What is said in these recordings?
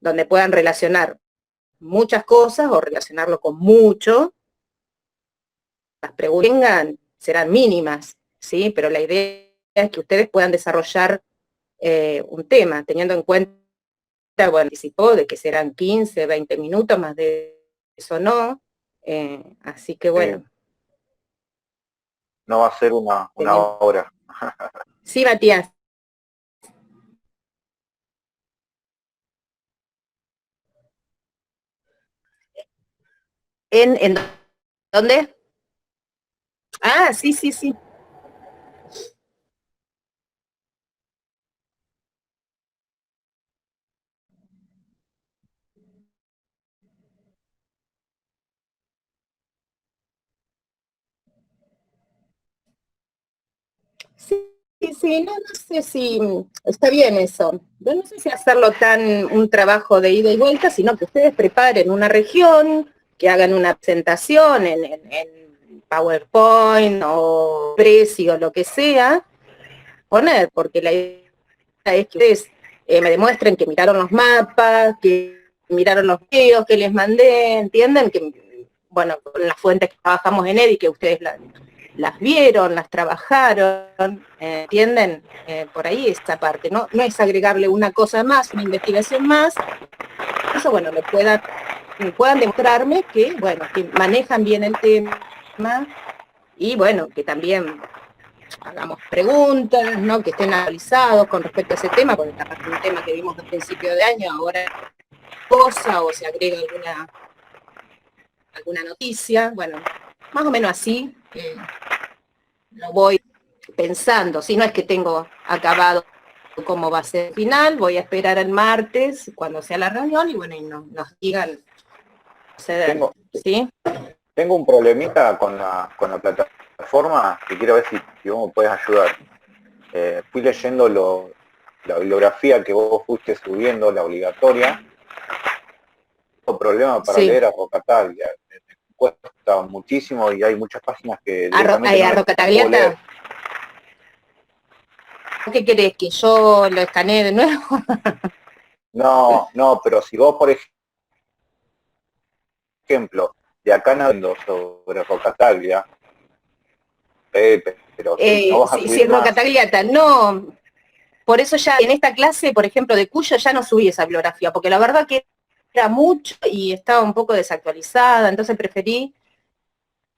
donde puedan relacionar muchas cosas o relacionarlo con mucho. Las preguntas que tengan serán mínimas, ¿sí? Pero la idea es que ustedes puedan desarrollar un tema, teniendo en cuenta, bueno, anticipó de que serán 15, 20 minutos, más de eso no. Así que bueno. No va a ser una hora. Sí, Matías. ¿En dónde? Ah, sí, sí, sí. Sí, sí, no, no sé si está bien eso. Yo no sé si hacerlo tan un trabajo de ida y vuelta, sino que ustedes preparen una región, que hagan una presentación en PowerPoint o Prezi o lo que sea, poner, porque la idea es que ustedes me demuestren que miraron los mapas, que miraron los videos que les mandé, ¿entienden? Que, bueno, con las fuentes que trabajamos en EDI, que ustedes las vieron, las trabajaron, ¿entienden? Por ahí esta parte, ¿no? No es agregarle una cosa más, una investigación más, eso, bueno, puedan demostrarme que, bueno, que manejan bien el tema y, bueno, que también hagamos preguntas, ¿no? Que estén analizados con respecto a ese tema, porque capaz que un tema que vimos a principio de año, ahora cosa, o se agrega alguna noticia, bueno, más o menos así lo voy pensando, si no es que tengo acabado cómo va a ser el final, voy a esperar el martes, cuando sea la reunión, y bueno, y nos digan, ¿sí? Tengo un problemita con la plataforma que quiero ver si vos me puedes ayudar. Fui leyendo la bibliografía que vos fuiste subiendo, la obligatoria. Tengo problema para Sí. leer a Rocataglia. Me cuesta muchísimo y hay muchas páginas que directamente no las puedo leer. ¿Qué querés? ¿Que yo lo escanee de nuevo? No, no, pero si vos, por ejemplo, de acá navegando sobre Rocataglia, pero si no vas a Sí, subir más. Rocatagliata, no, por eso ya en esta clase, por ejemplo, de Cuyo, ya no subí esa bibliografía, porque la verdad que era mucho y estaba un poco desactualizada, entonces preferí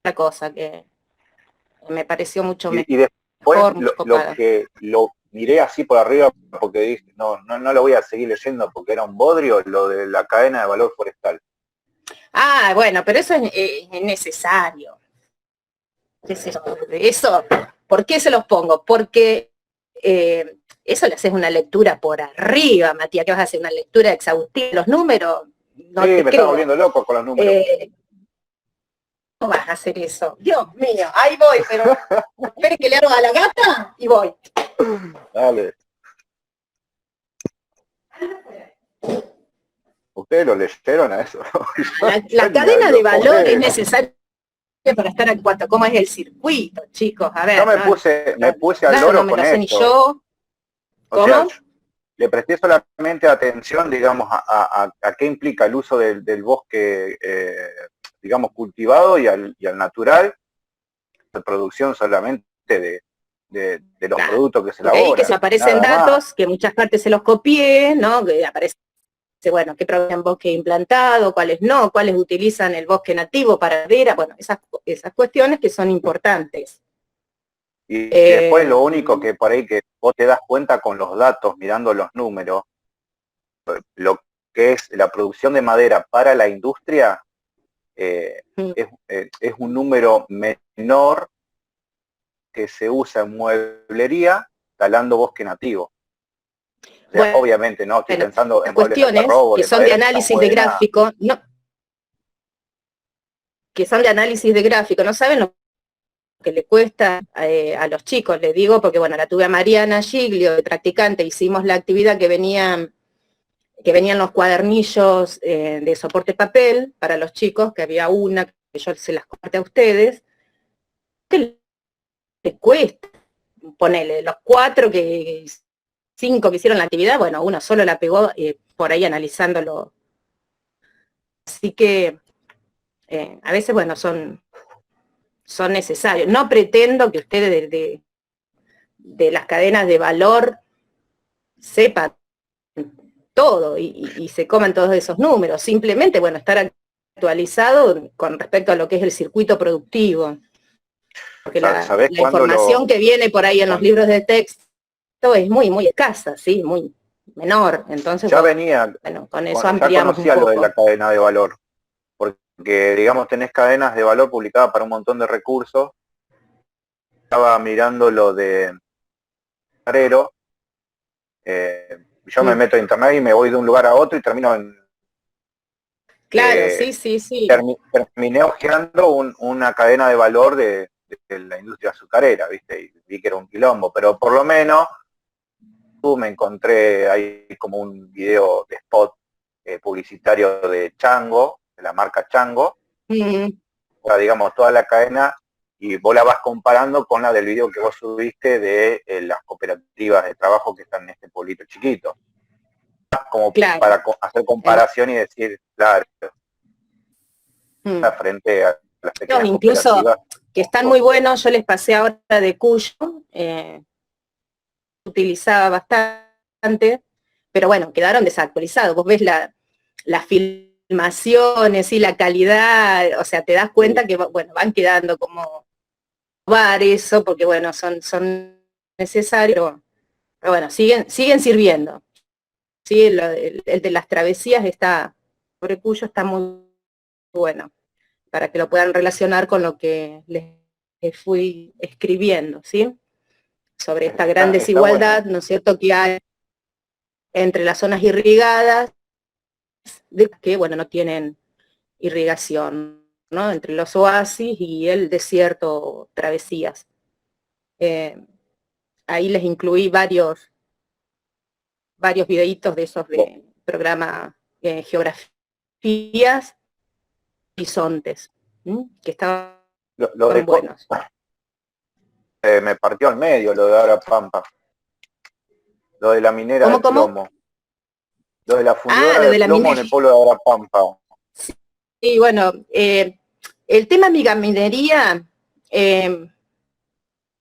otra cosa que me pareció mucho Y después mejor, mucho lo copada. que lo miré así por arriba porque dije, no lo voy a seguir leyendo porque era un bodrio, lo de la cadena de valor forestal. Ah, bueno, pero eso es necesario. ¿Qué es eso? Eso, ¿por qué se los pongo? Porque eso le haces una lectura por arriba, Matías, que vas a hacer una lectura exhaustiva. Los números, Sí, no te me estaba creo. volviendo loco con los números. ¿Cómo vas a hacer eso? Dios mío, ahí voy, pero espere que le hago a la gata y voy. Dale. ¿Ustedes lo leyeron a eso? La cadena de valor es necesaria para estar en cuanto a cómo es el circuito, chicos. A Yo ver, me puse al no loro me con lo sé ni eso. yo. O sea, ¿Cómo? le presté solamente atención, digamos, a qué implica el uso del bosque, digamos, cultivado y al natural, de producción solamente de los Claro. productos que se Porque ahí que se elaboran, aparecen nada más. datos, que en muchas partes se los copié, ¿no? Que aparece, bueno, qué provienen bosque implantado, cuáles no, cuáles utilizan el bosque nativo para madera, bueno, esas cuestiones que son importantes. Y después lo único que por ahí que vos te das cuenta con los datos, mirando los números, lo que es la producción de madera para la industria, es un número menor que se usa en mueblería talando bosque nativo. O sea, Bueno, obviamente, ¿no? Estoy pensando las en muebles de cuestiones algarrobo, que de son de madera, que están análisis de buenas. gráfico, no, que son de análisis de gráfico, no saben lo que le cuesta a los chicos, les digo, porque bueno, la tuve a Mariana Giglio, de practicante, hicimos la actividad que venían los cuadernillos de soporte papel para los chicos, que había una que yo se las corté a ustedes, que les cuesta, ponele, los 4 que 5 que hicieron la actividad, bueno, uno solo la pegó por ahí analizándolo. Así que a veces, bueno, son necesarios. No pretendo que ustedes de las cadenas de valor sepan todo y se coman todos esos números. Simplemente, bueno, estar actualizado con respecto a lo que es el circuito productivo. Porque la información que viene por ahí en los libros de texto es muy, muy escasa, ¿sí? Muy menor. Entonces, ya bueno, con eso ampliamos un conocía poco. lo de la cadena de valor, porque, digamos, tenés cadenas de valor publicadas para un montón de recursos. Estaba mirando lo de Carrero, yo me meto a internet y me voy de un lugar a otro y termino en... Claro, sí. Terminé hojeando una cadena de valor de la industria azucarera, ¿viste? Y vi que era un quilombo, pero por lo menos me encontré ahí como un video de spot publicitario de Chango, de la marca Chango, o sea, digamos, toda la cadena, y vos la vas comparando con la del video que vos subiste de las cooperativas de trabajo que están en este pueblito chiquito. Como para hacer comparación y decir, claro, frente a las pequeñas incluso que están muy buenos, yo les pasé ahora de Cuyo, utilizaba bastante, pero bueno, quedaron desactualizados. Vos ves las filmaciones y la calidad, o sea, te das cuenta que, bueno, van quedando como eso, porque bueno, son necesarios, pero bueno, siguen sirviendo. Sí, el de las travesías está, sobre Cuyo está muy bueno, para que lo puedan relacionar con lo que les fui escribiendo, ¿sí? Sobre esta gran desigualdad, ¿no es cierto?, que hay entre las zonas irrigadas, que, bueno, no tienen irrigación, ¿no?, entre los oasis y el desierto travesías. Ahí les incluí varios videitos de esos de programa Geografías Horizontes, que estaban buenos. Me partió al medio lo de Abra Pampa. Lo de la minera de plomo. Lo de la fundidora de plomo en el pueblo de Abra Pampa. Sí, bueno, el tema megaminería, vamos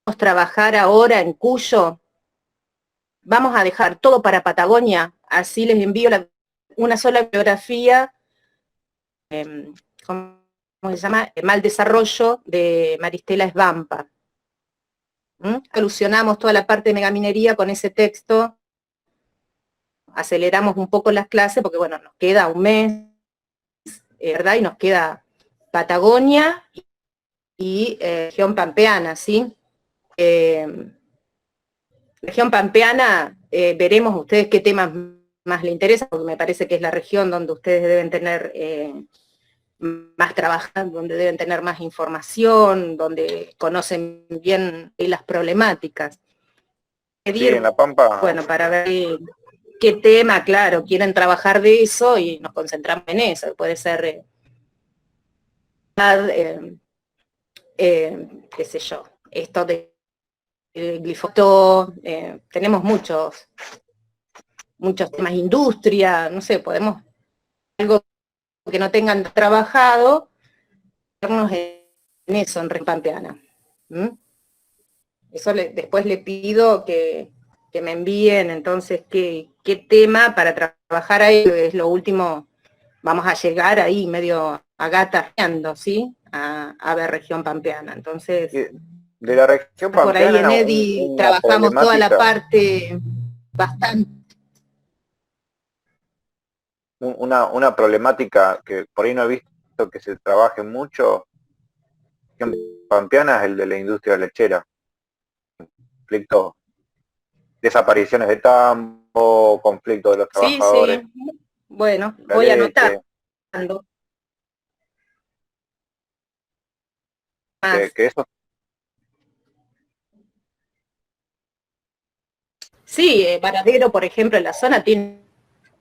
a trabajar ahora en Cuyo. Vamos a dejar todo para Patagonia, así les envío una sola biografía, ¿cómo se llama? El mal desarrollo de Maristela Svampa. Alusionamos toda la parte de megaminería con ese texto, aceleramos un poco las clases porque, bueno, nos queda un mes, ¿verdad? Y nos queda Patagonia y región pampeana, ¿sí? Región pampeana, veremos ustedes qué temas más les interesan, porque me parece que es la región donde ustedes deben tener más trabajando, donde deben tener más información, donde conocen bien las problemáticas. Sí, en La Pampa. Bueno, para ver qué tema, claro, quieren trabajar de eso y nos concentramos en eso. Puede ser, qué sé yo, esto de glifosato, tenemos muchos temas, industria, no sé, podemos, algo que no tengan trabajado, vernos en eso, en Pampeana. Eso después le pido que me envíen entonces qué tema para trabajar ahí, es lo último, vamos a llegar ahí medio agatarreando, ¿sí? A ver región pampeana. Entonces, de la región pampeana, por ahí en EDI trabajamos toda la parte bastante. Una problemática que por ahí no he visto que se trabaje mucho en pampeana es el de la industria lechera. Conflicto, desapariciones de tambo, conflicto de los trabajadores. Sí. Bueno, voy anotando. Que eso. Sí, Varadero, por ejemplo, en la zona tiene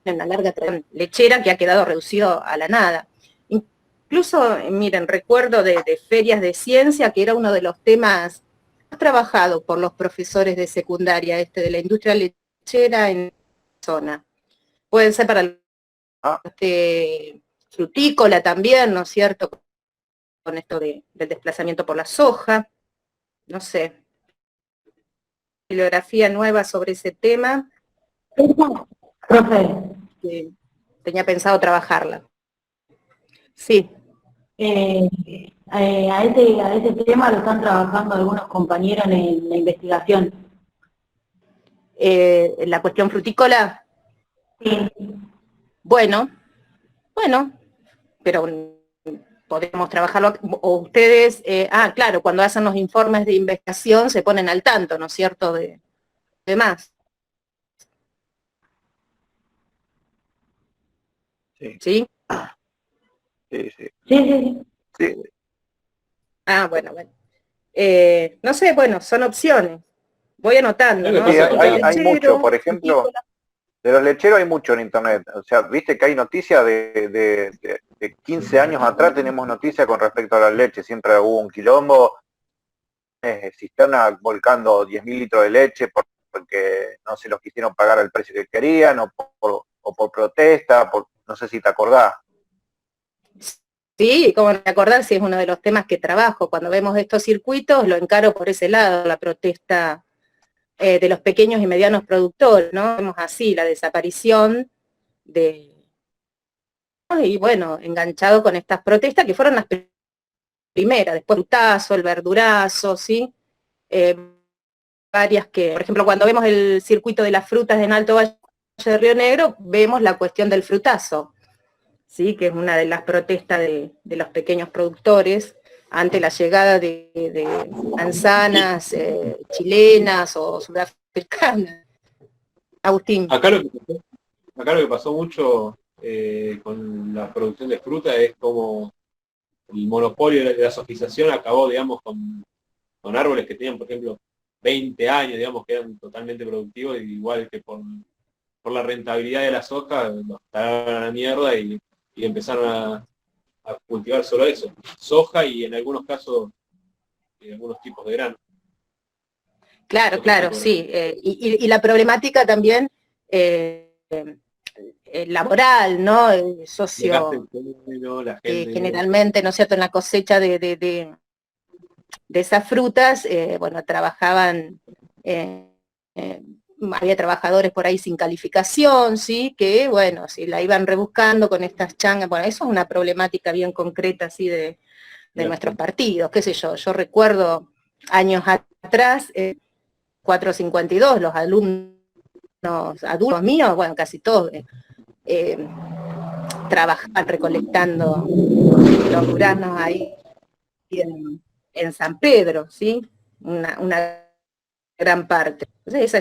una larga tradición lechera que ha quedado reducido a la nada. Incluso, miren, recuerdo de ferias de ciencia, que era uno de los temas más trabajados por los profesores de secundaria, de la industria lechera, lechera en la zona. Pueden ser para el Ah, frutícola también, ¿no es cierto? Con esto del desplazamiento por la soja, no sé. Bibliografía nueva sobre ese tema, Profe, que tenía pensado trabajarla. Sí. a ese tema lo están trabajando algunos compañeros en la investigación. La cuestión frutícola, Sí. bueno, pero podemos trabajarlo, o ustedes, claro, cuando hacen los informes de investigación se ponen al tanto, ¿no es cierto?, de más. sí, ¿Sí? sí, sí. Sí. Sí, Bueno. No sé, bueno, son opciones. Voy anotando, ¿no? sí, Frutos hay mucho, lecheros, por ejemplo, frutícola. de los lecheros hay mucho en internet. O sea, viste que hay noticias de 15 años atrás, tenemos noticias con respecto a la leche. Siempre hubo un quilombo, cisterna volcando 10.000 litros de leche porque no se los quisieron pagar al precio que querían, o por protesta, no sé si te acordás. Sí, como recordar si es uno de los temas que trabajo. Cuando vemos estos circuitos, lo encaro por ese lado, la protesta de los pequeños y medianos productores, ¿no? Vemos así la desaparición de... Y bueno, enganchado con estas protestas que fueron las primeras, después el frutazo, el verdurazo, ¿sí? Varias que, por ejemplo, cuando vemos el circuito de las frutas en Alto Valle de Río Negro, vemos la cuestión del frutazo, ¿sí? Que es una de las protestas de los pequeños productores ante la llegada de manzanas chilenas o sudafricanas. Agustín. Acá lo que pasó mucho con la producción de fruta es como el monopolio de la sofisticación acabó, digamos, con árboles que tenían, por ejemplo, 20 años, digamos, que eran totalmente productivos, igual que por la rentabilidad de la soja, los tiraron a la mierda y empezaron a cultivar solo eso, soja y en algunos casos algunos tipos de grano. Claro, sí. Y la problemática también laboral, ¿no? Socio, La que gente, generalmente, ¿no es cierto?, en la cosecha de esas frutas, bueno, trabajaban, había trabajadores por ahí sin calificación, ¿sí? Que, bueno, si la iban rebuscando con estas changas, bueno, eso es una problemática bien concreta, así, de nuestros partidos, qué sé yo recuerdo años atrás, 452, los alumnos adultos míos, bueno, casi todos, trabajaban recolectando los duraznos ahí en San Pedro, ¿sí? Una gran parte. Entonces esa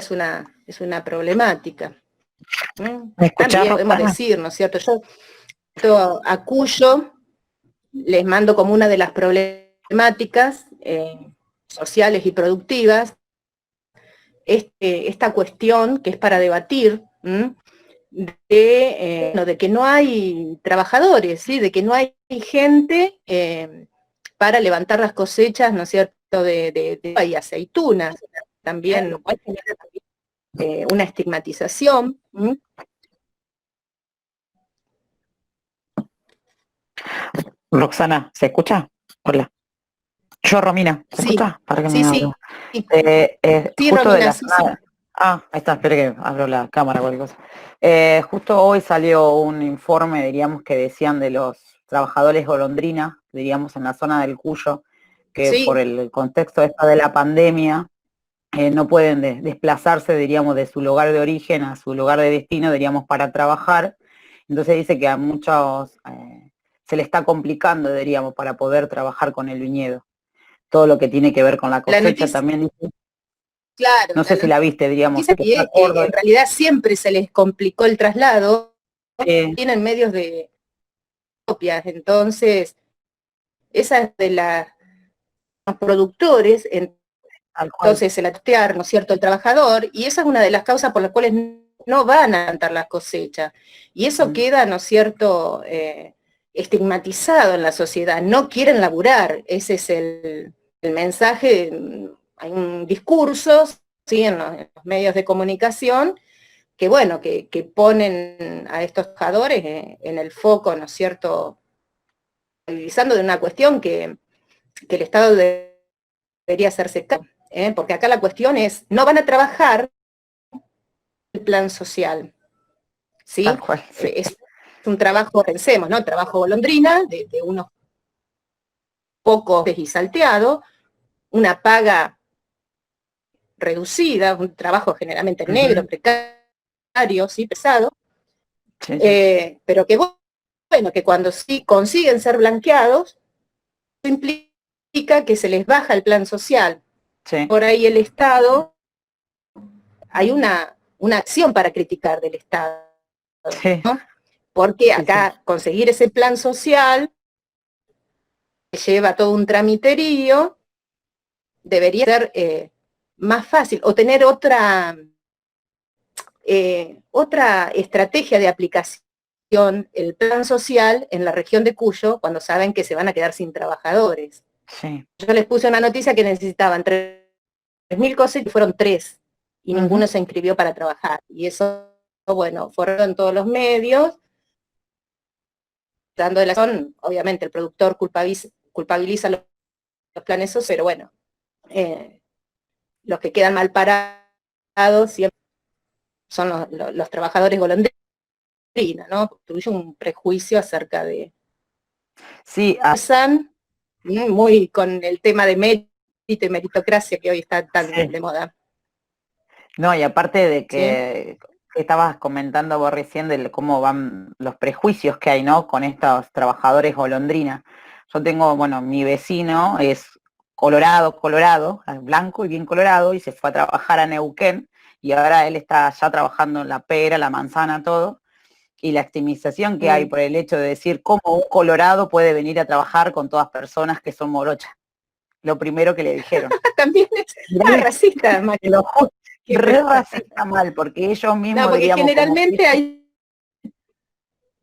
es una problemática. ¿Me escuchás, También podemos Roxana? decir, ¿no es cierto? Yo a Cuyo les mando como una de las problemáticas sociales y productivas esta cuestión que es para debatir, de que no hay trabajadores, ¿sí? De que no hay gente para levantar las cosechas, ¿no es cierto?, y aceitunas. También una estigmatización. Roxana, ¿se escucha? Hola. Yo, Romina, ¿se Sí, escucha? Para que sí, me sí. hable. Sí, Justo de Romina, la sí, sí. zona... Ah, ahí está, espere que abro la cámara, cualquier cosa. Justo hoy salió un informe, diríamos, que decían de los trabajadores golondrina, diríamos, en la zona del Cuyo, que por Sí, el contexto de la pandemia, no pueden desplazarse, diríamos, de su lugar de origen a su lugar de destino, diríamos, para trabajar. Entonces dice que a muchos se le está complicando, diríamos, para poder trabajar con el viñedo. Todo lo que tiene que ver con la la cosecha noticia, también dice, claro, no sé si la viste, diríamos, noticia que está que Córdoba. en realidad siempre se les complicó el traslado, tienen medios de copias, entonces esa es de los productores, Tal cual. entonces el actear, ¿no es cierto?, el trabajador, y esa es una de las causas por las cuales no van a levantar las cosechas. Y eso queda, ¿no es cierto?, estigmatizado en la sociedad. No quieren laburar, ese es el mensaje. Hay un discurso, ¿sí?, en los medios de comunicación, bueno, que ponen a estos trabajadores en el foco, ¿no es cierto?, utilizando de una cuestión que el Estado debería hacerse cargo, porque acá la cuestión es, no van a trabajar el plan social, ¿sí? Tal cual, sí. Es un trabajo, pensemos, ¿no? Trabajo golondrina, de unos pocos y salteado, una paga reducida, un trabajo generalmente negro, precario, sí, pesado, Sí, sí. pero que bueno, que cuando sí consiguen ser blanqueados, eso implica que se les baja el plan social. Sí. Por ahí el Estado, hay una acción para criticar del Estado, Sí. ¿no? Porque Sí, acá sí. conseguir ese plan social lleva todo un tramiterío, debería ser más fácil, o tener otra estrategia de aplicación, el plan social en la región de Cuyo, cuando saben que se van a quedar sin trabajadores. Sí. Yo les puse una noticia que necesitaban 3.000 cosas y fueron 3, y ninguno se inscribió para trabajar. Y eso, bueno, fueron en todos los medios, dando de la razón, obviamente el productor culpabiliza los planes sociales, pero bueno, los que quedan mal parados siempre son los trabajadores golondrinos, ¿no? Tuve un prejuicio acerca de... Sí, muy con el tema de mérito y meritocracia que hoy está tan sí. de moda. No, y aparte de ¿Sí? que estabas comentando vos recién de cómo van los prejuicios que hay, ¿no?, con estos trabajadores golondrina. Yo tengo, bueno, mi vecino es colorado, blanco y bien colorado, y se fue a trabajar a Neuquén, y ahora él está ya trabajando en la pera, la manzana, todo, y la victimización que hay por el hecho de decir cómo un colorado puede venir a trabajar con todas personas que son morochas. Lo primero que le dijeron. También es racista, Mario. Re racista mal, porque ellos mismos, no, porque diríamos, generalmente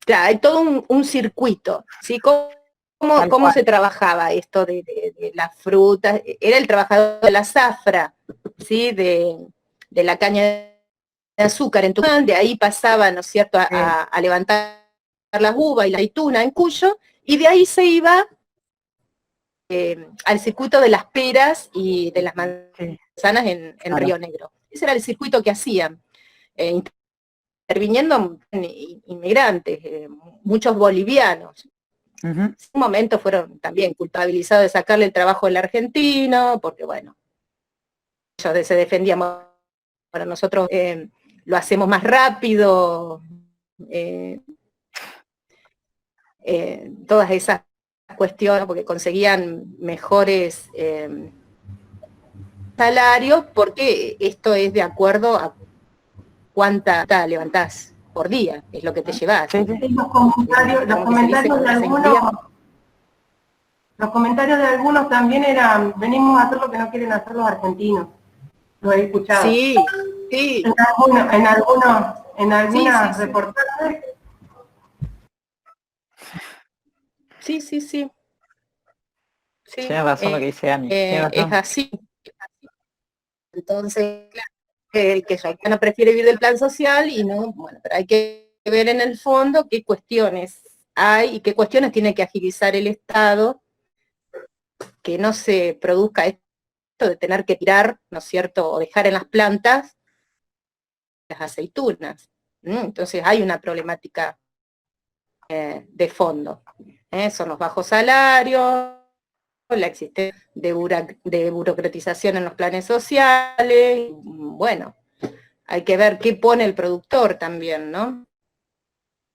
como... hay todo un circuito, ¿sí? ¿Cómo se trabajaba esto de las frutas? Era el trabajador de la zafra, ¿sí? De la caña de azúcar en Tucumán, de ahí pasaba, ¿no es cierto?, a levantar las uvas y la aceituna en Cuyo, y de ahí se iba al circuito de las peras y de las manzanas en Río Negro. Ese era el circuito que hacían, interviniendo inmigrantes, muchos bolivianos. En un momento fueron también culpabilizados de sacarle el trabajo al argentino, porque bueno, ellos se defendían, para nosotros lo hacemos más rápido, todas esas cuestiones, porque conseguían mejores salarios, porque esto es de acuerdo a cuánta levantás por día, es lo que te llevas. Sí, los comentarios de algunos también eran, venimos a hacer lo que no quieren hacer los argentinos. Lo he escuchado. Sí, sí. En algunas reportajes. Sí. Sí, tienes razón lo que dice Ani. Es así. Entonces, claro, el que ya no prefiere vivir del plan social y no, bueno, pero hay que ver en el fondo qué cuestiones hay y qué cuestiones tiene que agilizar el Estado, que no se produzca esto de tener que tirar, ¿no es cierto?, o dejar en las plantas las aceitunas. Entonces hay una problemática de fondo. Son los bajos salarios, la existencia de burocratización en los planes sociales, bueno, hay que ver qué pone el productor también, ¿no?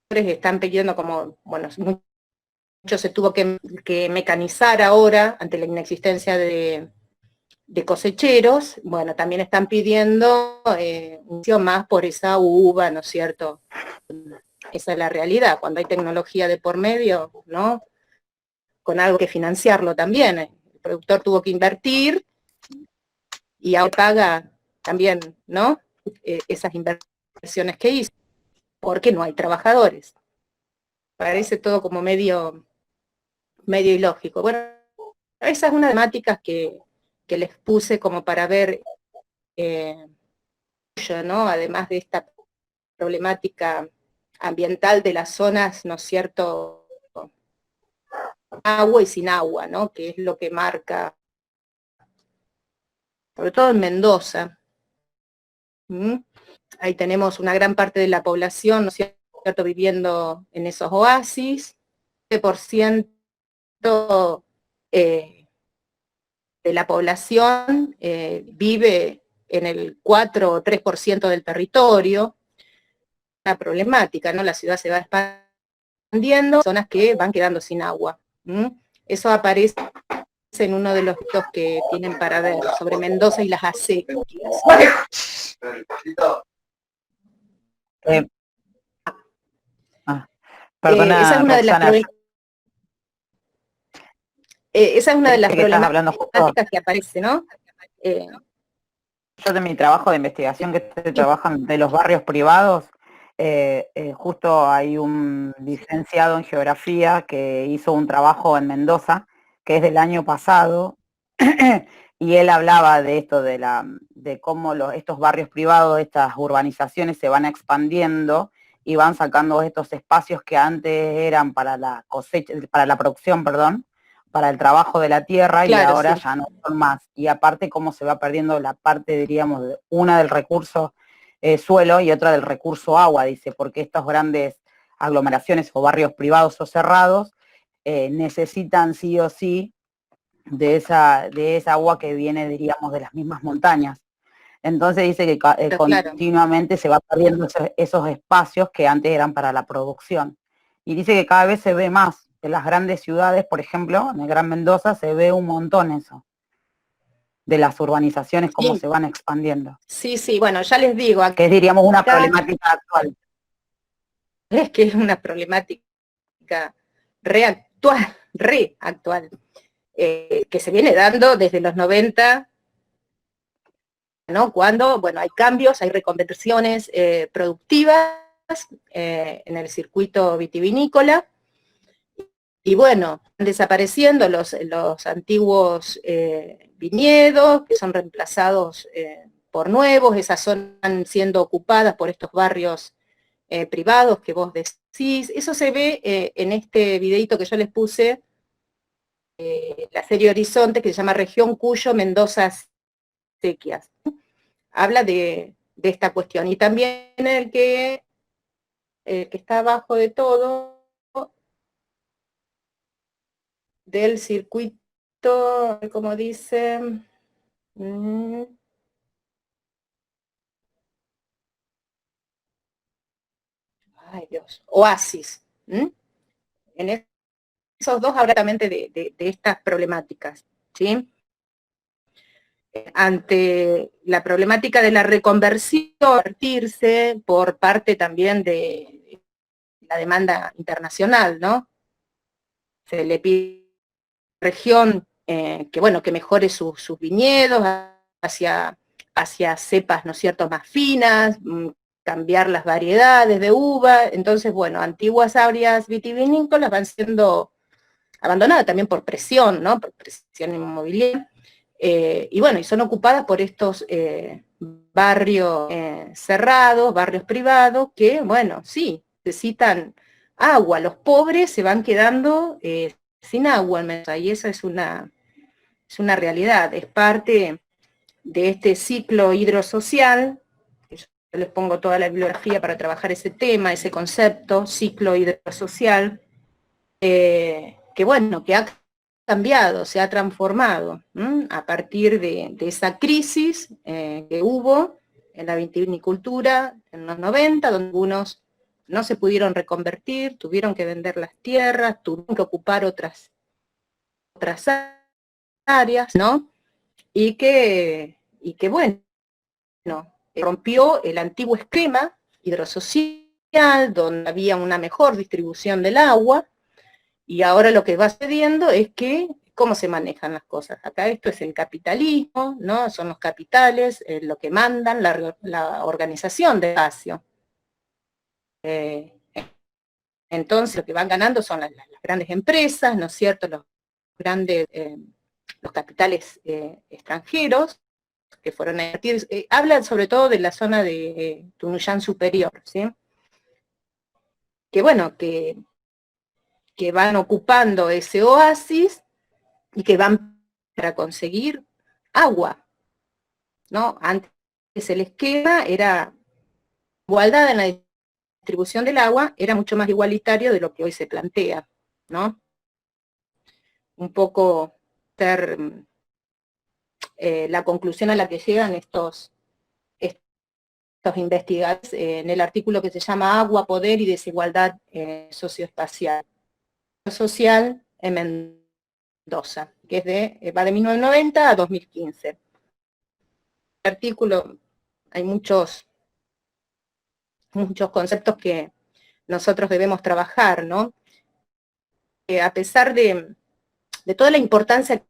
Están pidiendo como, bueno, mucho se tuvo que mecanizar ahora ante la inexistencia de cosecheros, bueno, también están pidiendo más por esa uva, ¿no es cierto? Esa es la realidad, cuando hay tecnología de por medio, ¿no? Con algo que financiarlo también, el productor tuvo que invertir y ahora paga también, ¿no? Esas inversiones que hizo, porque no hay trabajadores. Parece todo como medio ilógico. Bueno, esa es una de las temáticas que les puse como para ver, ¿no? Además de esta problemática ambiental de las zonas, ¿no es cierto?, agua y sin agua, ¿no?, que es lo que marca, sobre todo en Mendoza. Ahí tenemos una gran parte de la población, ¿no es cierto?, viviendo en esos oasis, 7% de la población vive en el 4 o 3% del territorio. Una problemática, ¿no? La ciudad se va expandiendo, zonas que van quedando sin agua. Eso aparece en uno de los datos que tienen para ver sobre Mendoza y las acequias. Perdona, esa es una Roxana, esa es una de las que estás hablando problemáticas que aparece, ¿no? Yo de mi trabajo de investigación que se trabajan de los barrios privados, justo hay un licenciado en geografía que hizo un trabajo en Mendoza, que es del año pasado, y él hablaba de esto, de cómo estos barrios privados, estas urbanizaciones se van expandiendo y van sacando estos espacios que antes eran para la cosecha, para la producción, perdón, para el trabajo de la tierra, claro, y ahora sí, ya no son más. Y aparte cómo se va perdiendo la parte, diríamos, una del recurso suelo y otra del recurso agua, dice, porque estas grandes aglomeraciones o barrios privados o cerrados necesitan sí o sí de esa agua que viene, diríamos, de las mismas montañas. Entonces dice que continuamente se va perdiendo esos espacios que antes eran para la producción. Y dice que cada vez se ve más. En las grandes ciudades, por ejemplo, en el Gran Mendoza, se ve un montón eso, de las urbanizaciones, cómo se van expandiendo. Sí, sí, bueno, ya les digo. Que es, diríamos, una problemática actual. Es que es una problemática reactual, que se viene dando desde los 90, ¿no? Cuando, bueno, hay cambios, hay reconversiones productivas en el circuito vitivinícola, y bueno, están desapareciendo los antiguos viñedos, que son reemplazados por nuevos, esas zonas están siendo ocupadas por estos barrios privados que vos decís. Eso se ve en este videito que yo les puse, la serie Horizonte, que se llama Región Cuyo, Mendoza, Acequias. Habla de esta cuestión. Y también el que está abajo de todo, del circuito, como dice, ay Dios, oasis. En esos dos habla también de estas problemáticas, ¿sí? Ante la problemática de la reconversión, por parte también de la demanda internacional, ¿no? Se le pide a la región que, bueno, que mejore sus viñedos hacia cepas, ¿no es cierto?, más finas, cambiar las variedades de uva. Entonces, bueno, antiguas áreas vitivinícolas van siendo abandonadas también por presión, ¿no?, por presión inmobiliaria. Y bueno, y son ocupadas por estos barrios cerrados, barrios privados, que, bueno, sí, necesitan agua. Los pobres se van quedando sin agua, y esa es una realidad, es parte de este ciclo hidrosocial. Yo les pongo toda la bibliografía para trabajar ese tema, ese concepto, ciclo hidrosocial, que bueno, que ha cambiado, se ha transformado a partir de esa crisis que hubo en la vitivinicultura en los 90, donde algunos no se pudieron reconvertir, tuvieron que vender las tierras, tuvieron que ocupar otras áreas, ¿no? Y que bueno, rompió el antiguo esquema hidrosocial, donde había una mejor distribución del agua. Y ahora lo que va sucediendo es que, ¿cómo se manejan las cosas? Acá esto es el capitalismo, ¿no? Son los capitales lo que mandan, la organización del espacio. Entonces lo que van ganando son las grandes empresas, ¿no es cierto?, los capitales extranjeros, que fueron a invertir, habla sobre todo de la zona de Tunuyán Superior, ¿sí? Que bueno, que van ocupando ese oasis y que van para conseguir agua, ¿no? Antes el esquema era igualdad en la distribución del agua, era mucho más igualitario de lo que hoy se plantea, ¿no? Un poco ser la conclusión a la que llegan estos investigadores en el artículo que se llama Agua, Poder y Desigualdad Socioespacial. Social en Mendoza, que es va de 1990 a 2015. En el artículo hay muchos conceptos que nosotros debemos trabajar, ¿no? A pesar de toda la importancia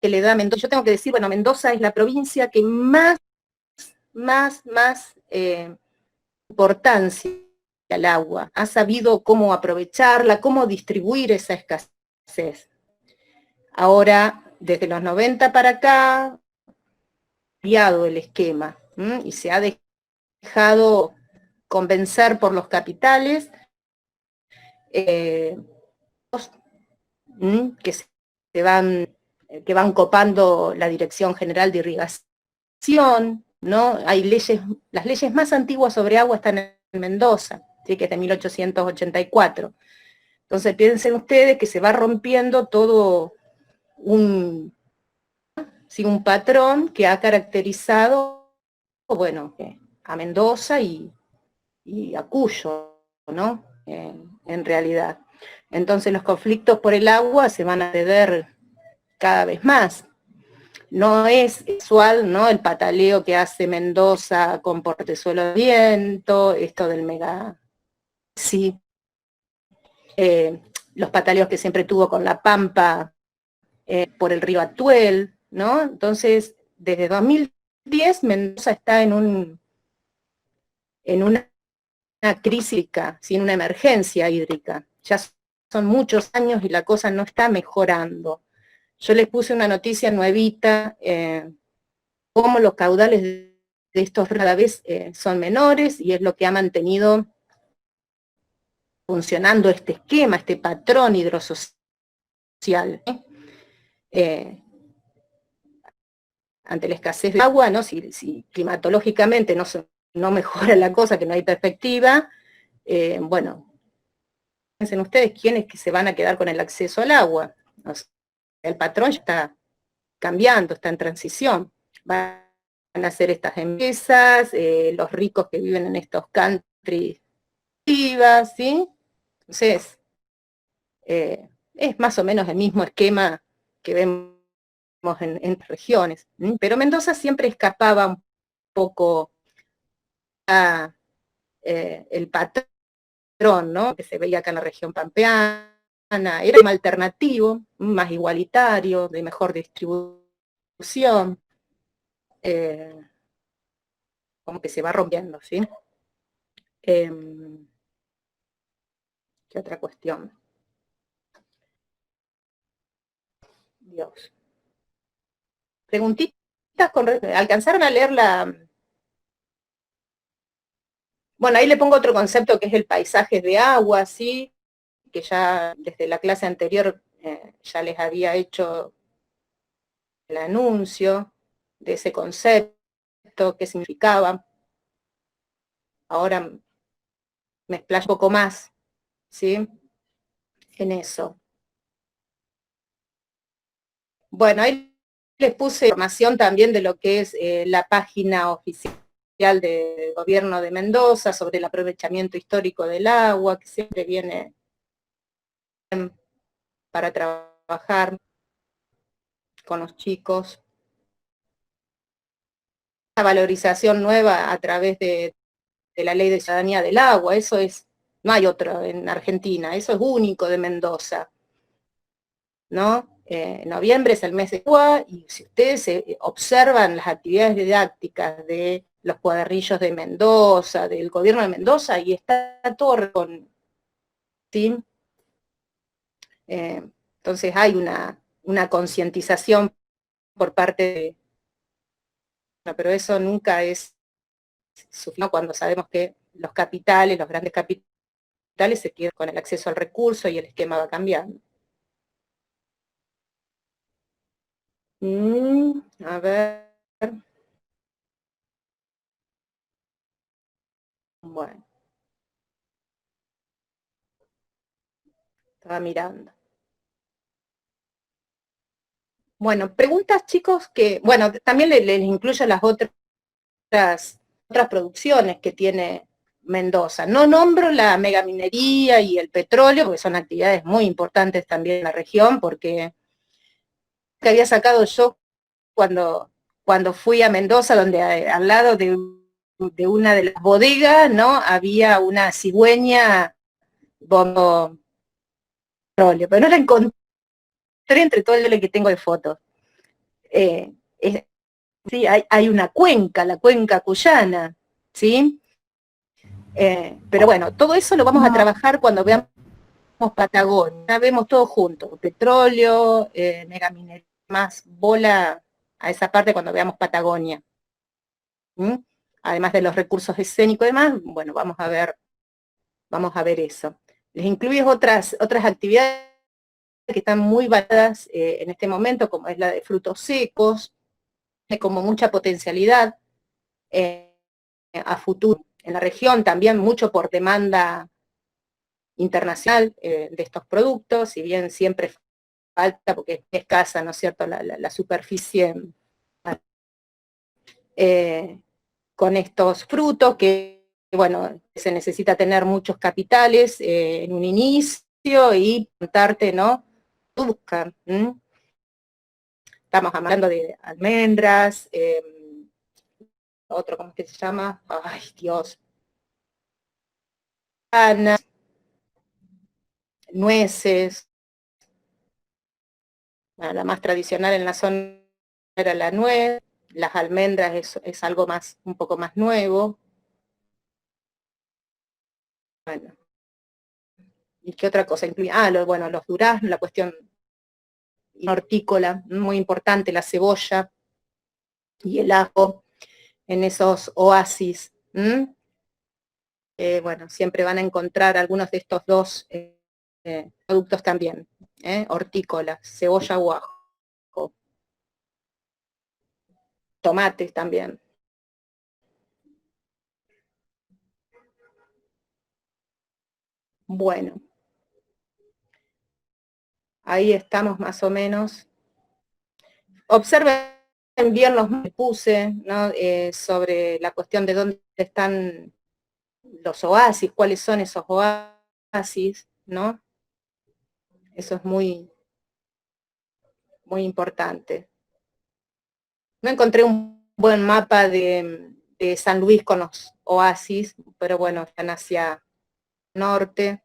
que le da Mendoza, yo tengo que decir, bueno, Mendoza es la provincia que más importancia al agua, ha sabido cómo aprovecharla, cómo distribuir esa escasez. Ahora, desde los 90 para acá, ha cambiado el esquema, y se ha dejado convencer por los capitales que van copando la Dirección General de Irrigación, ¿no? Hay leyes, las leyes más antiguas sobre agua están en Mendoza, ¿sí? Que es de 1884. Entonces piensen ustedes que se va rompiendo todo un patrón que ha caracterizado, bueno, a Mendoza y a Cuyo, ¿no? En realidad. Entonces los conflictos por el agua se van a ceder cada vez más. No es usual, ¿no? El pataleo que hace Mendoza con Portezuelo de Viento, esto del mega, sí, los pataleos que siempre tuvo con La Pampa por el río Atuel, ¿no? Entonces, desde 2010 Mendoza está en una crisis, en una emergencia hídrica. Ya son muchos años y la cosa no está mejorando. Yo les puse una noticia nuevita, cómo los caudales de estos cada vez son menores, y es lo que ha mantenido funcionando este esquema, este patrón hidrosocial. Ante la escasez de agua, ¿no? Si climatológicamente no mejora la cosa, que no hay perspectiva, bueno, piensen ustedes quiénes que se van a quedar con el acceso al agua. O sea, el patrón ya está cambiando, está en transición. Van a hacer estas empresas, los ricos que viven en estos country, ¿sí? Entonces, es más o menos el mismo esquema que vemos en regiones. Pero Mendoza siempre escapaba un poco a el patrón, ¿no? Que se veía acá en la región pampeana, era más alternativo, más igualitario, de mejor distribución, como que se va rompiendo, ¿sí? ¿Qué otra cuestión? Dios. Preguntitas ¿alcanzaron a leer la? Bueno, ahí le pongo otro concepto que es el paisaje de agua, ¿sí? Que ya desde la clase anterior ya les había hecho el anuncio de ese concepto, qué significaba. Ahora me explayo un poco más, ¿sí? En eso. Bueno, ahí les puse información también de lo que es la página oficial del gobierno de Mendoza sobre el aprovechamiento histórico del agua, que siempre viene para trabajar con los chicos. La valorización nueva a través de la Ley de Ciudadanía del Agua, eso es, no hay otro en Argentina, eso es único de Mendoza, ¿no? En noviembre es el mes de agua, y si ustedes observan las actividades didácticas de los cuadernillos de Mendoza, del gobierno de Mendoza, y está todo con, ¿sí? Entonces hay una concientización por parte pero eso nunca es suficiente cuando sabemos que los capitales, los grandes capitales se quedan con el acceso al recurso y el esquema va cambiando. A ver. Bueno. Estaba mirando. Bueno, preguntas, chicos, que, bueno, también les incluyo las otras producciones que tiene Mendoza. No nombro la megaminería y el petróleo, porque son actividades muy importantes también en la región, porque que había sacado yo cuando fui a Mendoza, donde al lado de una de las bodegas, ¿no? Había una cigüeña bombo petróleo, pero no la encontré entre todo el que tengo de fotos. Sí, hay una cuenca, la cuenca cuyana, ¿sí? Pero bueno, todo eso lo vamos a trabajar cuando veamos Patagonia, ya vemos todo junto, petróleo, megaminería, más bola a esa parte cuando veamos Patagonia. Además de los recursos escénicos y demás, bueno, vamos a ver eso. Les incluyo otras actividades que están muy valoradas en este momento, como es la de frutos secos, como mucha potencialidad a futuro en la región, también mucho por demanda internacional de estos productos, si bien siempre falta, porque es escasa, ¿no es cierto?, la superficie con estos frutos, que bueno, se necesita tener muchos capitales en un inicio y plantarte, ¿no?, buscar. Estamos hablando de almendras, otro, ¿cómo es que se llama? Ay, Dios. Nueces. Bueno, la más tradicional en la zona era la nuez, las almendras es algo más, un poco más nuevo. Bueno. ¿Y qué otra cosa incluye? Bueno, los duraznos, la cuestión hortícola, muy importante, la cebolla y el ajo en esos oasis. Bueno, siempre van a encontrar algunos de estos dos productos también, hortícolas, cebolla o ajo. Tomates también. Bueno. Ahí estamos más o menos. Observen bien los que puse, ¿no? Sobre la cuestión de dónde están los oasis, cuáles son esos oasis, ¿no? Eso es muy, muy importante. No encontré un buen mapa de San Luis con los oasis, pero bueno, están hacia norte,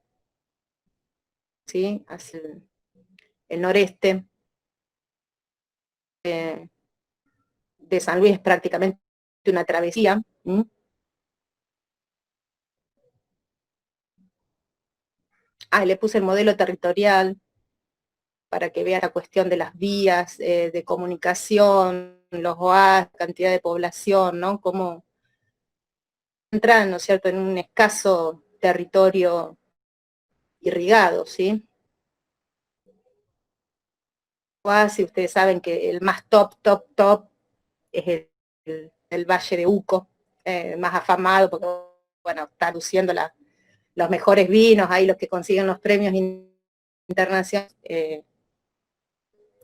¿sí? Hacia el noreste. De San Luis es prácticamente una travesía. Le puse el modelo territorial para que vean la cuestión de las vías de comunicación, los oasis, cantidad de población, ¿no? Cómo entran, ¿no es cierto?, en un escaso territorio irrigado, ¿sí? Oasis, ustedes saben que el más top es el Valle de Uco, más afamado porque, bueno, está luciendo los mejores vinos, ahí los que consiguen los premios internacionales,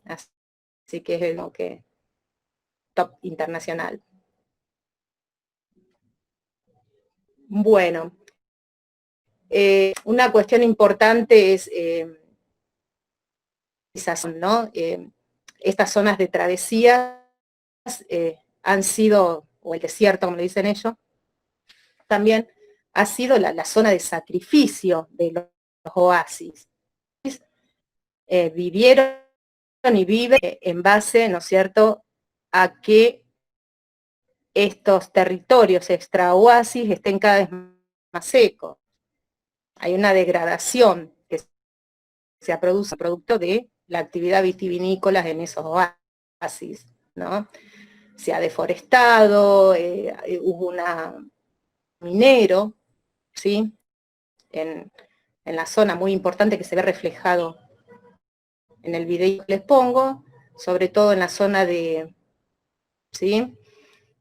así que es como que top internacional. Bueno, una cuestión importante es ¿no? Estas zonas de travesía han sido, o el desierto como le dicen ellos, también ha sido la zona de sacrificio de los oasis. Vivieron y viven en base, ¿no es cierto?, a que estos territorios extra oasis estén cada vez más secos. Hay una degradación que se produce producto de la actividad vitivinícola en esos oasis, ¿no? se ha deforestado, hubo una minero, ¿sí? En la zona muy importante que se ve reflejado en el video que les pongo, sobre todo en la zona de, ¿sí?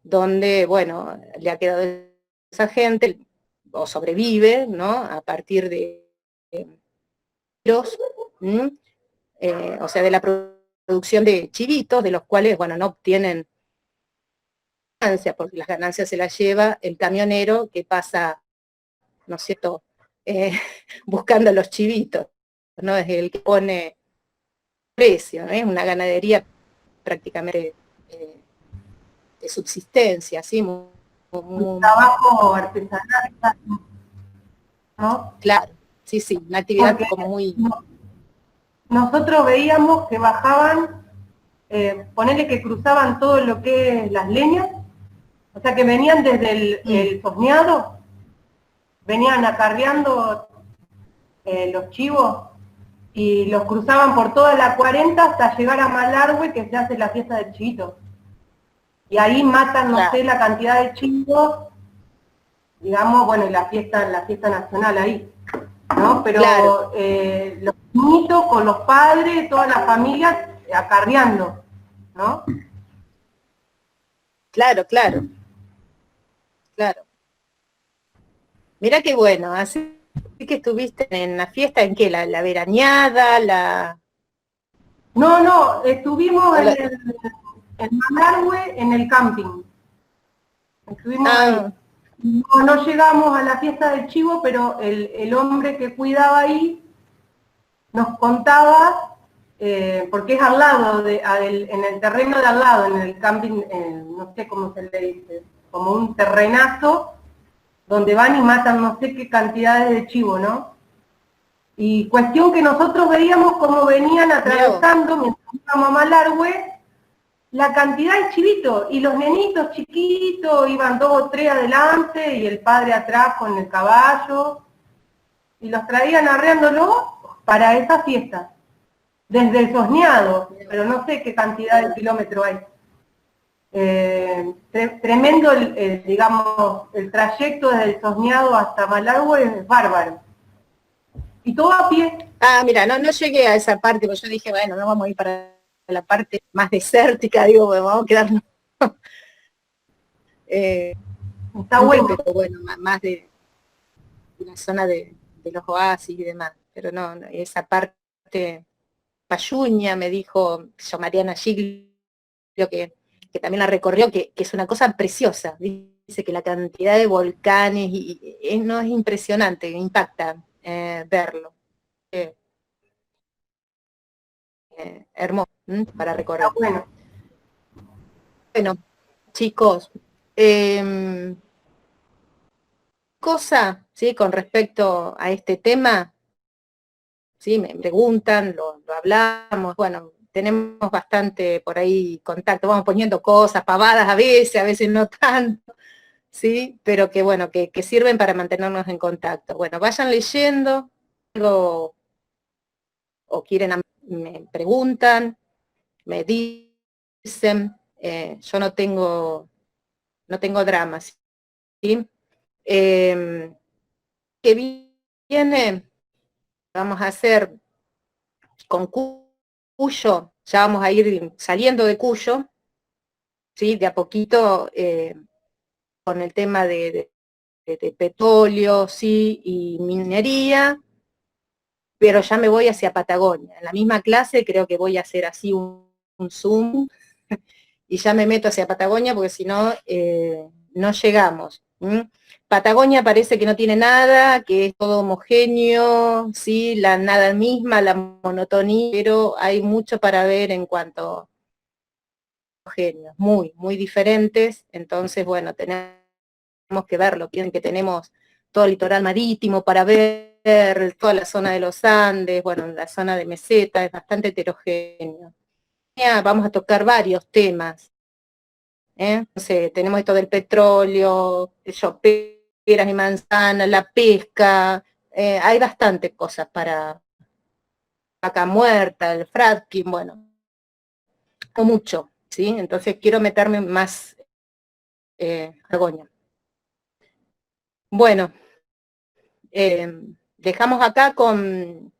Donde, bueno, le ha quedado esa gente, o sobrevive, ¿no? A partir de los, o sea, de la producción de chivitos, de los cuales, bueno, no obtienen ganancias, porque las ganancias se las lleva el camionero que pasa, ¿no es cierto?, buscando los chivitos, ¿no? Es el que pone precio, ¿no? Es una ganadería prácticamente de subsistencia, ¿sí? Un trabajo artesanal, ¿no? Claro, sí, sí, una actividad Porque como muy... nosotros veíamos que bajaban, ponele que cruzaban todo lo que es las leñas, o sea que venían desde el Sosneado, venían acarreando los chivos y los cruzaban por toda la 40 hasta llegar a Malargüe, que se hace la fiesta del chivito. Y ahí matan, no sé, la cantidad de chivos, digamos, bueno, y la fiesta nacional ahí, ¿no? Pero Claro. Los niños con los padres, toda la familia acarreando, ¿no? Claro, claro. Claro. Mira qué bueno, así que estuviste en la fiesta, ¿en qué? ¿La veraneada? No, estuvimos en Malargüe, en el camping. Estuvimos ahí. No llegamos a la fiesta del chivo, pero el hombre que cuidaba ahí nos contaba, porque es al lado, en el terreno de al lado, en el camping, no sé cómo se le dice, como un terrenazo, donde van y matan no sé qué cantidades de chivo, ¿no? Y cuestión que nosotros veíamos cómo venían atravesando, mientras íbamos a Malargüe, la cantidad de chivitos, y los nenitos chiquitos iban 2 o 3 adelante, y el padre atrás con el caballo, y los traían arreándolo para esa fiesta, desde el Sosneado, pero no sé qué cantidad de kilómetros hay. Tremendo, digamos, el trayecto desde el Sosneado hasta Malargüe es bárbaro. Y todo a pie. Ah, mira, no llegué a esa parte, porque yo dije, bueno, no vamos a ir para la parte más desértica, digo, bueno, vamos a quedarnos. Está bueno. Pero bueno, más de la zona de los oasis y demás. Pero no, esa parte, Payuña, me dijo yo, Mariana Giglio, que también la recorrió, que es una cosa preciosa. Dice que la cantidad de volcanes no es impresionante, impacta verlo. Hermoso para recorrer. Bueno. Bueno, chicos, cosa, ¿sí? Con respecto a este tema, ¿sí? Me preguntan, lo hablamos, bueno, tenemos bastante por ahí contacto, vamos poniendo cosas, pavadas a veces no tanto, ¿sí? Pero que bueno, que sirven para mantenernos en contacto. Bueno, vayan leyendo, algo, o quieren, me preguntan, me dicen, yo no tengo dramas, ¿sí? Que viene, vamos a hacer con Cuyo, ya vamos a ir saliendo de Cuyo, ¿sí? De a poquito, con el tema de petróleo, sí, y minería, pero ya me voy hacia Patagonia. En la misma clase creo que voy a hacer así un zoom, y ya me meto hacia Patagonia, porque si no, no llegamos. Patagonia parece que no tiene nada, que es todo homogéneo, sí, la nada misma, la monotonía, pero hay mucho para ver en cuanto a homogéneos, muy, muy diferentes. Entonces, bueno, tenemos que verlo. Piensen que tenemos todo el litoral marítimo para ver, toda la zona de los Andes, bueno, la zona de meseta, es bastante heterogéneo. Vamos a tocar varios temas. Entonces, tenemos esto del petróleo, peras y manzanas, la pesca, hay bastantes cosas para vaca muerta, el fracking, bueno, o mucho. ¿sí? Entonces quiero meterme más Argoña. Bueno, dejamos acá con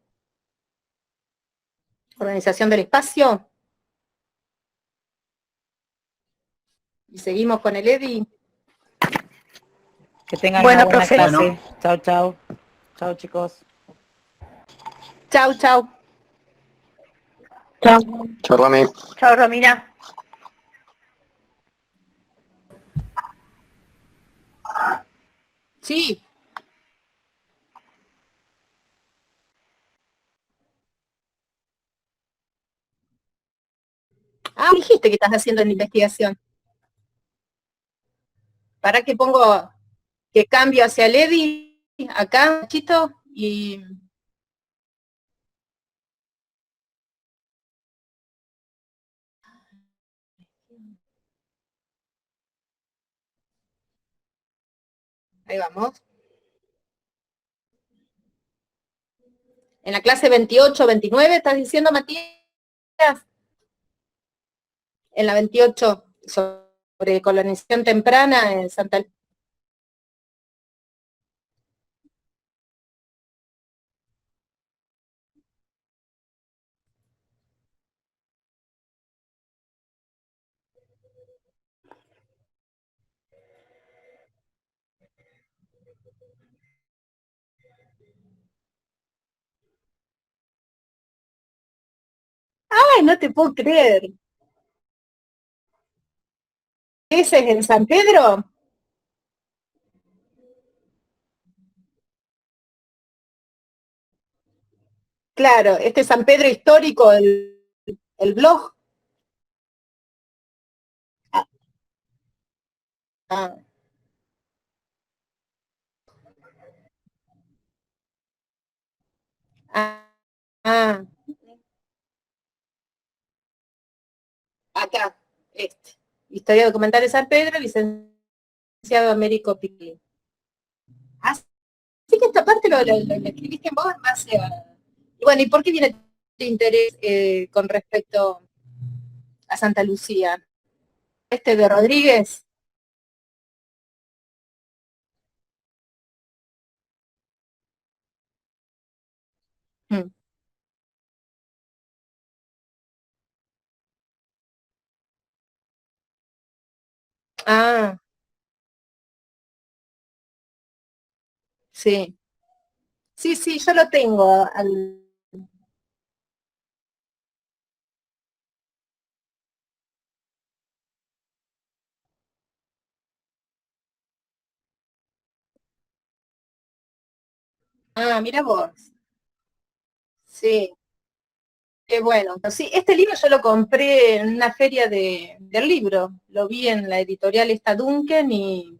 organización del espacio y seguimos con el EDI. Que tengan Bueno, una buena profe. clase. Bueno. Chao, chao. Chao, chicos. Chau, chau. Chao. Chao, Rami. Chau, Romina. Sí. Ah, dijiste que estás haciendo la investigación. ¿Para qué pongo que cambio hacia el EDI? Acá, chito, y... Ahí vamos. En la clase 28, 29, ¿estás diciendo, Matías? En la 28, sobre colonización temprana en Santa Lucía. Ay, no te puedo creer. ¿Ese es en San Pedro? Claro, este San Pedro histórico, el blog. Ah, ah, ah, acá, este. Historia documental de San Pedro, licenciado Américo Piquín. Así que esta parte lo escribiste en vos más. Y bueno, ¿y por qué viene tu interés con respecto a Santa Lucía? Este de Rodríguez. Mm. Ah, sí. Sí, sí, yo lo tengo. Ah, mira vos. Sí, qué bueno. Sí, este libro yo lo compré en una feria del libro. Lo vi en la editorial esta Duncan y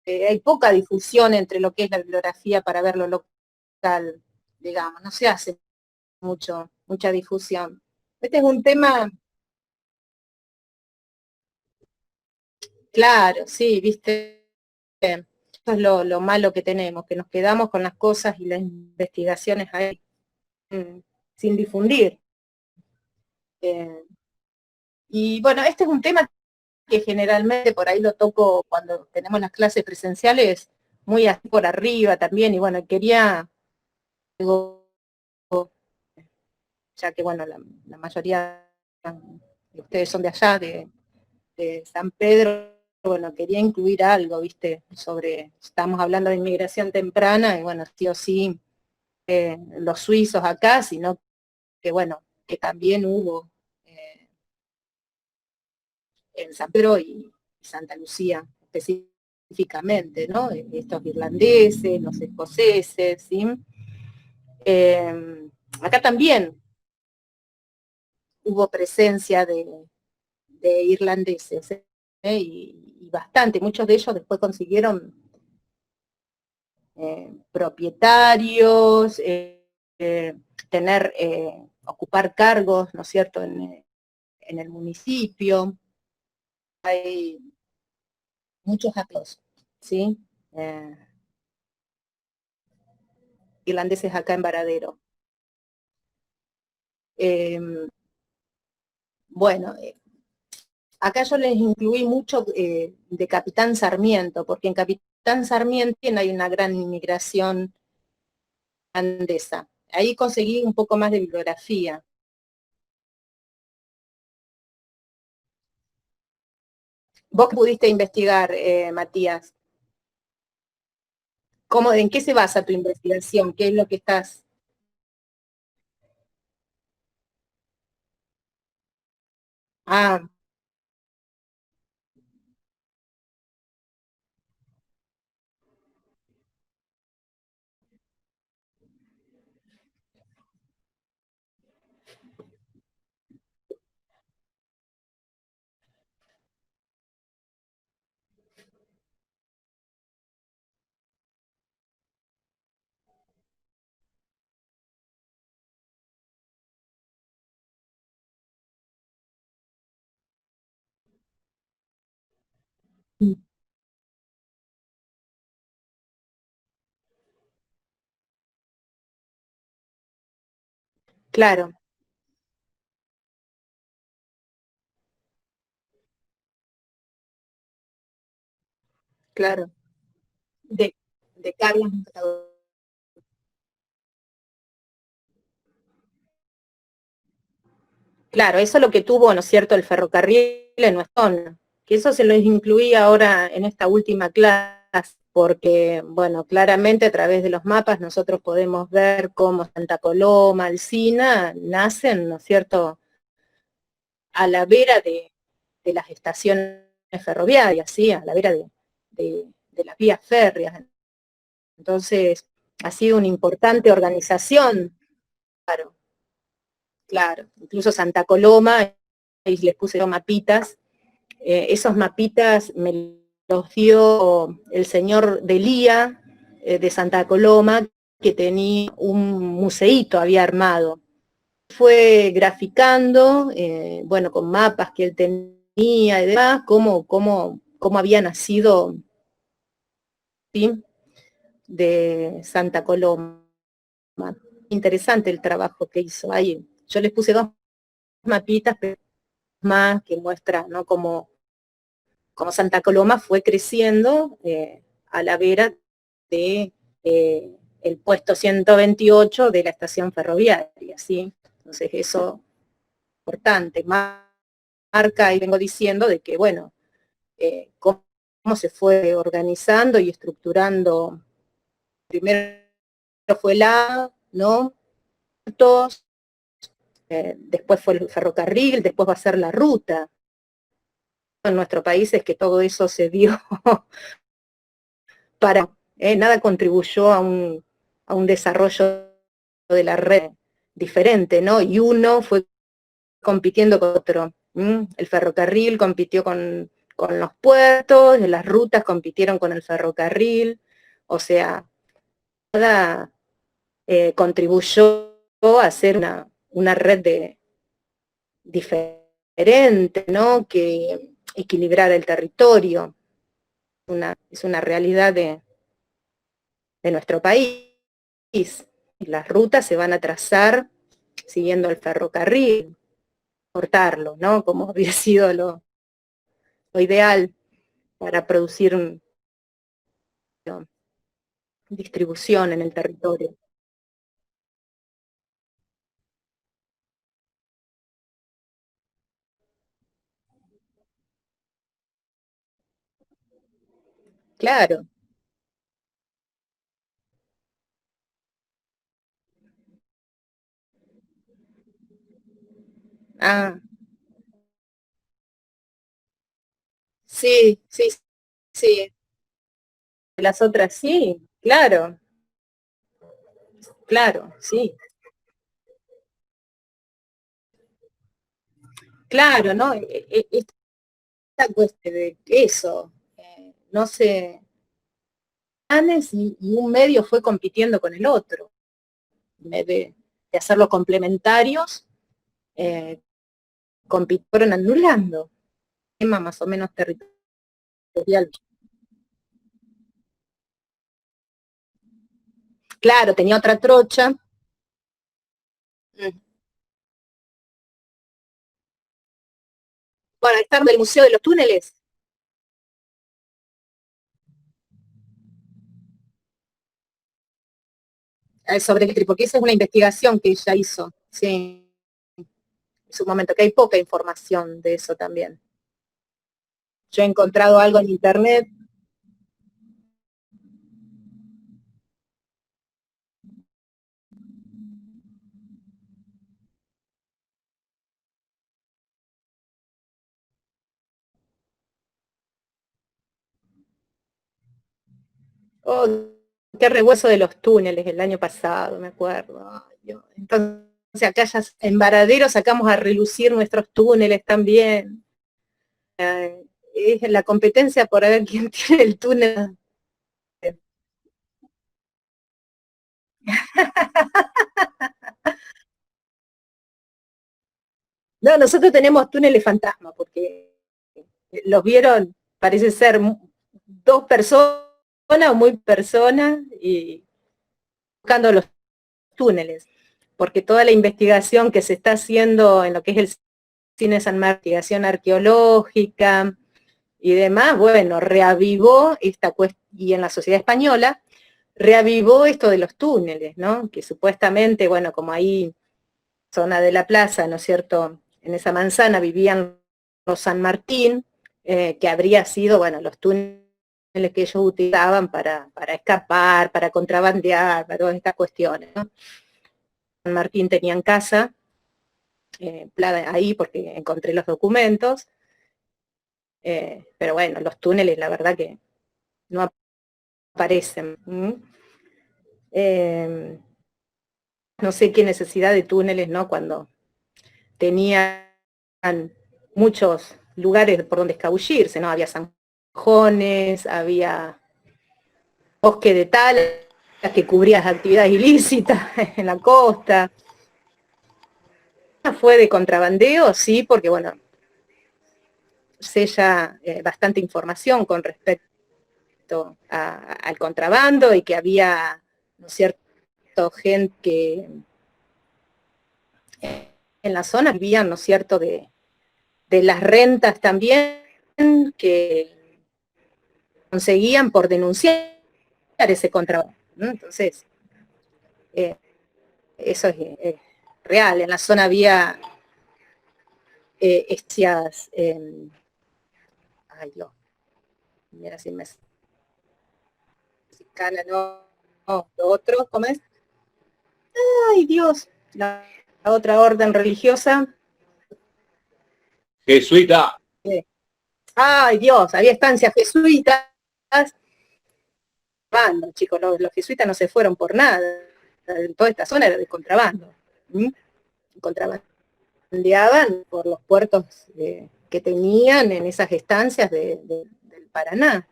hay poca difusión entre lo que es la bibliografía para verlo local, digamos. No se hace mucha difusión. Este es un tema, claro, sí, viste. Eso es lo malo que tenemos, que nos quedamos con las cosas y las investigaciones ahí sin difundir. Eh, y bueno, este es un tema que generalmente por ahí lo toco cuando tenemos las clases presenciales, muy así por arriba también, y bueno, quería algo, ya que bueno, la mayoría de ustedes son de allá, de San Pedro, bueno, quería incluir algo, viste, estamos hablando de inmigración temprana, y bueno, sí o sí, los suizos acá, sino que bueno, que también hubo en San Pedro y Santa Lucía específicamente, ¿no? Estos irlandeses, los escoceses, ¿sí? Acá también hubo presencia de irlandeses, y bastante, muchos de ellos después consiguieron propietarios, ocupar cargos, ¿no es cierto?, en el municipio. Hay muchos actos, ¿sí? Irlandeses acá en Varadero. Bueno, acá yo les incluí mucho de Capitán Sarmiento, porque en Capitán Sarmiento hay una gran inmigración andesa. Ahí conseguí un poco más de bibliografía. ¿Vos pudiste investigar, Matías? ¿En qué se basa tu investigación? ¿Qué es lo que estás? Ah, claro, claro. De, de Carlos Montagu. Claro, eso es lo que tuvo, ¿no es cierto?, el ferrocarril en nuestra zona, que eso se lo incluí ahora en esta última clase, porque, bueno, claramente a través de los mapas nosotros podemos ver cómo Santa Coloma, Alsina, nacen, ¿no es cierto?, a la vera de las estaciones ferroviarias, ¿sí?, a la vera de las vías férreas. Entonces, ha sido una importante organización, claro, claro, incluso Santa Coloma, y les puse dos mapitas. Esos mapitas me los dio el señor Delía de Santa Coloma, que tenía un museíto, había armado. Fue graficando, bueno, con mapas que él tenía y demás, cómo había nacido, ¿sí?, de Santa Coloma. Interesante el trabajo que hizo ahí. Yo les puse dos mapitas más que muestra, ¿no?, como Santa Coloma fue creciendo a la vera de el puesto 128 de la estación ferroviaria, ¿sí? Entonces eso es importante, marca, y vengo diciendo de que, bueno, cómo se fue organizando y estructurando. Primero fue ¿no?, después fue el ferrocarril, después va a ser la ruta. En nuestro país es que todo eso se dio para, nada contribuyó a un desarrollo de la red diferente, ¿no? Y uno fue compitiendo con otro. El ferrocarril compitió con los puertos, las rutas compitieron con el ferrocarril, o sea, nada contribuyó a hacer una red diferente, ¿no?, que equilibrara el territorio. Es una realidad de nuestro país. Y las rutas se van a trazar siguiendo el ferrocarril, cortarlo, ¿no?, como había sido lo ideal para producir distribución en el territorio. Claro. Ah, sí, sí, sí. Las otras sí, claro, claro, sí. Claro, ¿no? Esta cuestión de eso, no sé, y un medio fue compitiendo con el otro, en vez de hacerlo complementarios, eh, compitieron anulando, tema más o menos territorial. Claro, tenía otra trocha. Bueno, está del Museo de los Túneles. Sobre el porque esa es una investigación que ella hizo, sí, en su momento, que hay poca información de eso también. Yo he encontrado algo en internet. Oh, qué rehueso de los túneles el año pasado, me acuerdo. Ay, Dios. Entonces acá ya en Varadero sacamos a relucir nuestros túneles también. Es la competencia por ver quién tiene el túnel. No, nosotros tenemos túneles fantasma, porque los vieron, parece ser dos personas o muy personas y buscando los túneles, porque toda la investigación que se está haciendo en lo que es el cine San Martín, investigación arqueológica y demás, bueno, reavivó esta cuestión, y en la sociedad española, reavivó esto de los túneles, ¿no? Que supuestamente, bueno, como ahí, zona de la plaza, ¿no es cierto?, en esa manzana vivían los San Martín, que habría sido, bueno, los túneles que ellos utilizaban para escapar, para contrabandear, para todas estas cuestiones, ¿no? San Martín tenían casa, ahí porque encontré los documentos, pero bueno, los túneles la verdad que no aparecen. No sé qué necesidad de túneles, ¿no? Cuando tenían muchos lugares por donde escabullirse, ¿no? Había zanjones, había bosque de tal que cubría actividades ilícitas en la costa. Fue de contrabandeo, sí, porque bueno, sé ya bastante información con respecto al contrabando y que había, ¿no es cierto?, gente que en la zona vivían, ¿no es cierto?, de las rentas también que conseguían por denunciar ese contrabando, ¿no? Entonces, eso es real. En la zona había ay, mira si me mexicana, no, lo otro, ¿cómo es? Ay, Dios, la otra orden religiosa. Jesuita. Ay, Dios, había estancias jesuitas. Chicos, los jesuitas no se fueron por nada. Toda esta zona era de contrabando. Contrabandeaban por los puertos que tenían en esas estancias del Paraná.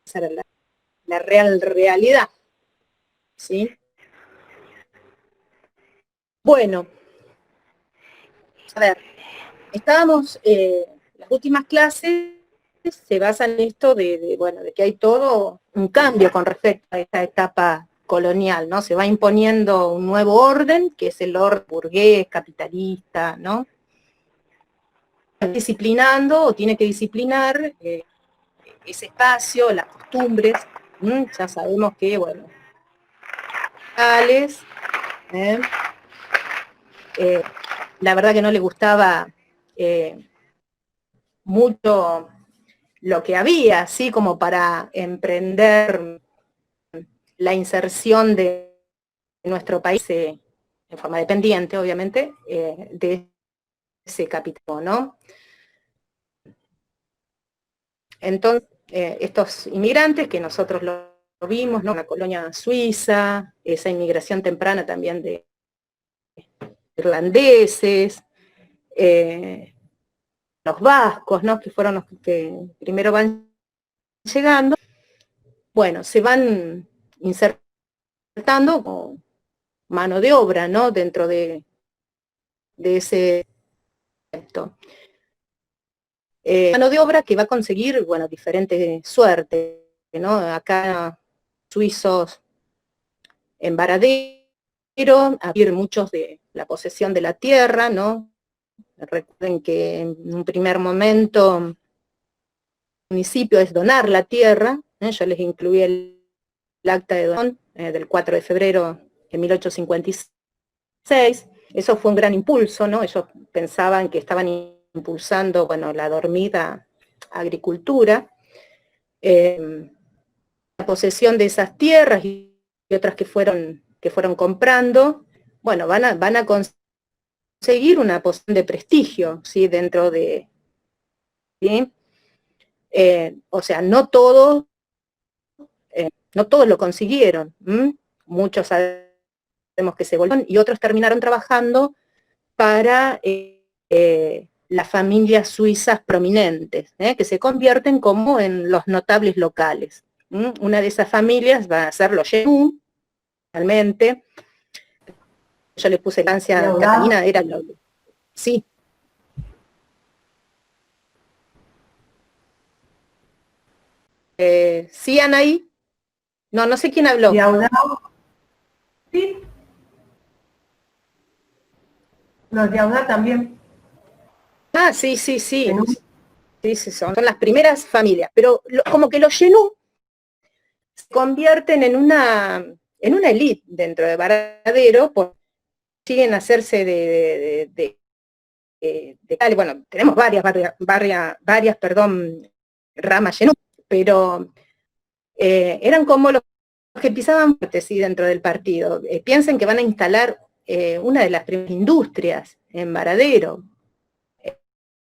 Esa era la realidad. ¿Sí? Bueno, a ver, estábamos, las últimas clases se basan en esto bueno, de que hay todo un cambio con respecto a esta etapa colonial, ¿no? Se va imponiendo un nuevo orden, que es el orden burgués, capitalista, ¿no? Disciplinando, o tiene que disciplinar ese espacio, las costumbres, ya sabemos que, bueno, la verdad que no le gustaba mucho lo que había, así como para emprender la inserción de nuestro país en forma dependiente, obviamente, de ese capítulo, ¿no? Entonces, estos inmigrantes que nosotros lo vimos, ¿no? Una colonia suiza, esa inmigración temprana también de irlandeses, los vascos, ¿no? Que fueron los que primero van llegando, bueno, se van insertando como mano de obra, ¿no? Dentro de ese concepto. Mano de obra que va a conseguir, bueno, diferentes suertes, ¿no? Acá suizos en Varadero, a muchos de la posesión de la tierra, ¿no? Recuerden que en un primer momento el municipio es donar la tierra, yo les incluí el acta de donación del 4 de febrero de 1856, eso fue un gran impulso, ¿no? Ellos pensaban que estaban impulsando, bueno, la dormida agricultura, la posesión de esas tierras y otras que fueron comprando, bueno, van a conseguir una posición de prestigio, ¿sí? Dentro de, ¿sí? O sea, no todos lo consiguieron, muchos sabemos que se volvieron y otros terminaron trabajando para las familias suizas prominentes, que se convierten como en los notables locales. Una de esas familias va a ser los Genú, realmente. Yo le puse Francia Catalina, era lo... Sí. ¿Sí, Anaí? No sé quién habló. Sí. Los de Audá también. Ah, sí. Sí, son las primeras familias, pero como que los Genú se convierten en una élite dentro de Varadero, porque siguen a hacerse de bueno, tenemos varias ramas Genú, pero eran como los que pisaban fuerte, sí, dentro del partido. Piensen que van a instalar una de las primeras industrias en Varadero,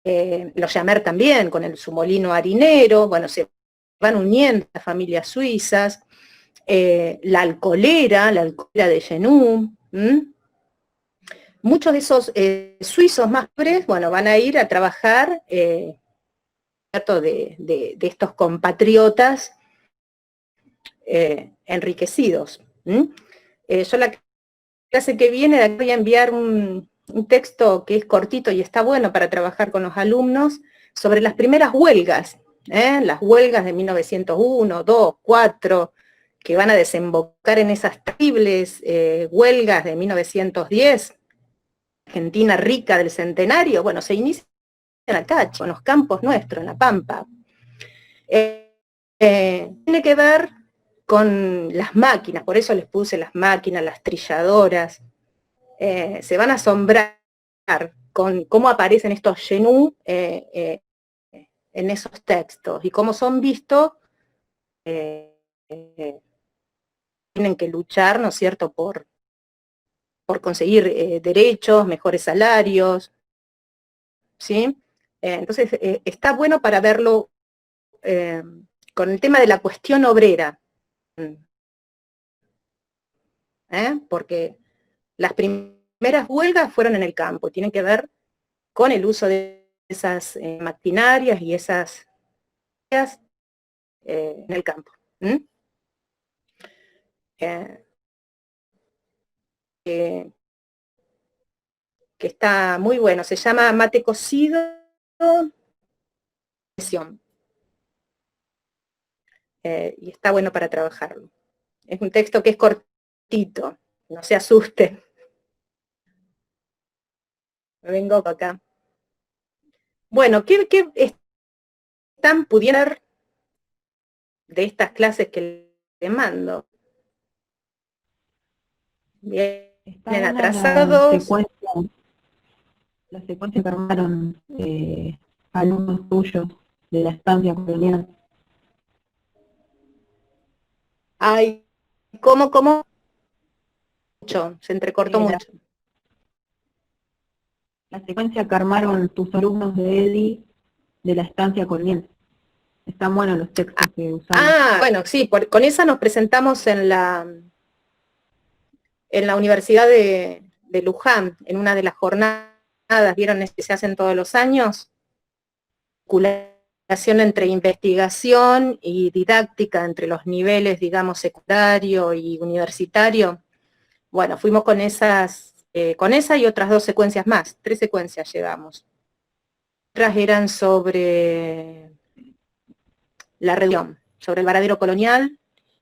los Llamer también, con su molino harinero, bueno, se van uniendo las familias suizas, la alcoholera de Genú, muchos de esos suizos más pobres, bueno, van a ir a trabajar de estos compatriotas enriquecidos. Yo la clase que viene voy a enviar un texto que es cortito y está bueno para trabajar con los alumnos sobre las primeras huelgas, las huelgas de 1901, 2, 4, que van a desembocar en esas terribles huelgas de 1910, Argentina rica del centenario, bueno, se inicia acá, en los campos nuestros, en La Pampa. Tiene que ver con las máquinas, por eso les puse las máquinas, las trilladoras. Se van a asombrar con cómo aparecen estos Genú en esos textos y cómo son vistos, tienen que luchar, ¿no es cierto?, por conseguir derechos, mejores salarios, ¿sí? Entonces, está bueno para verlo con el tema de la cuestión obrera, porque las primeras huelgas fueron en el campo, tienen que ver con el uso de esas maquinarias y esas en el campo. Que está muy bueno, se llama Mate Cocido, y está bueno para trabajarlo. Es un texto que es cortito, no se asusten. Me vengo acá. Bueno, ¿qué están pudiendo de estas clases que les mando? Vienen atrasados. La secuencia que armaron alumnos tuyos de la estancia colonial. Ay, ¿cómo? Mucho, se entrecortó mucho. La secuencia que armaron tus alumnos de EDI de la estancia colonial. Están buenos los textos que usamos. Bueno, sí, con esa nos presentamos en la Universidad de Luján, en una de las jornadas, ¿vieron que se hacen todos los años? Vinculación entre investigación y didáctica, entre los niveles, digamos, secundario y universitario. Bueno, fuimos con esa y otras 2 secuencias más, 3 secuencias llevamos. Otras eran sobre la región, sobre el Varadero colonial,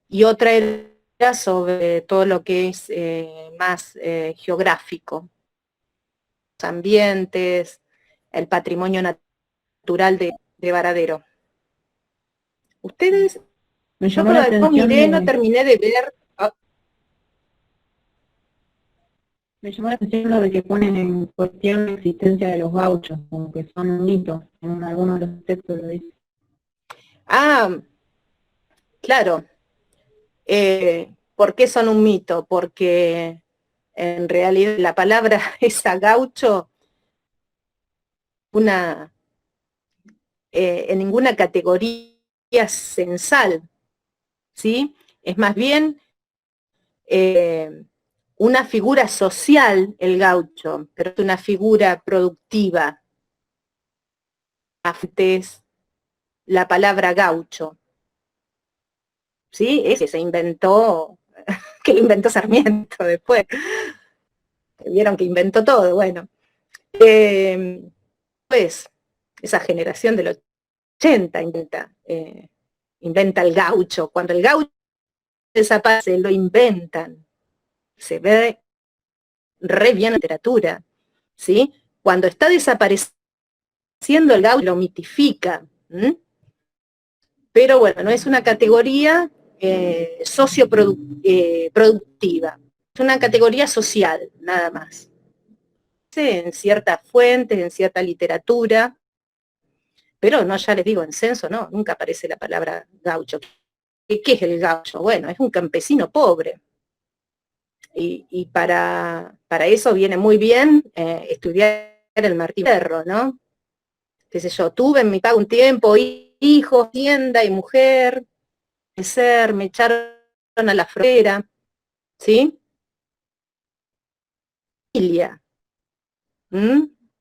y otra era sobre todo lo que es más geográfico, los ambientes, el patrimonio natural de Varadero. Ustedes, Me yo llamó la todavía no atención miré, no de- terminé de ver. Me llamó la atención lo de que ponen en cuestión la existencia de los gauchos, como que son un mito, en algunos de los textos lo dice. Claro. ¿Por qué son un mito? Porque en realidad la palabra esa gaucho, en ninguna categoría censal, ¿sí? Es más bien una figura social el gaucho, pero es una figura productiva. Antes la palabra gaucho, ¿sí? Ese se inventó, que lo inventó Sarmiento después. Vieron que inventó todo, bueno. Pues esa generación del 80 inventa el gaucho. Cuando el gaucho desaparece, lo inventan. Se ve re bien en literatura, ¿sí? Cuando está desapareciendo el gaucho, lo mitifica. Pero bueno, no es una categoría socioproductiva. Es una categoría social, nada más. En ciertas fuentes, en cierta literatura, pero no, ya les digo, en censo no, nunca aparece la palabra gaucho. ¿Qué es el gaucho? Bueno, es un campesino pobre. Y para eso viene muy bien estudiar el Martín Fierro, ¿no? Qué sé yo, tuve en mi pago un tiempo hijos, tienda y mujer, me echaron a la frontera, ¿sí? Familia,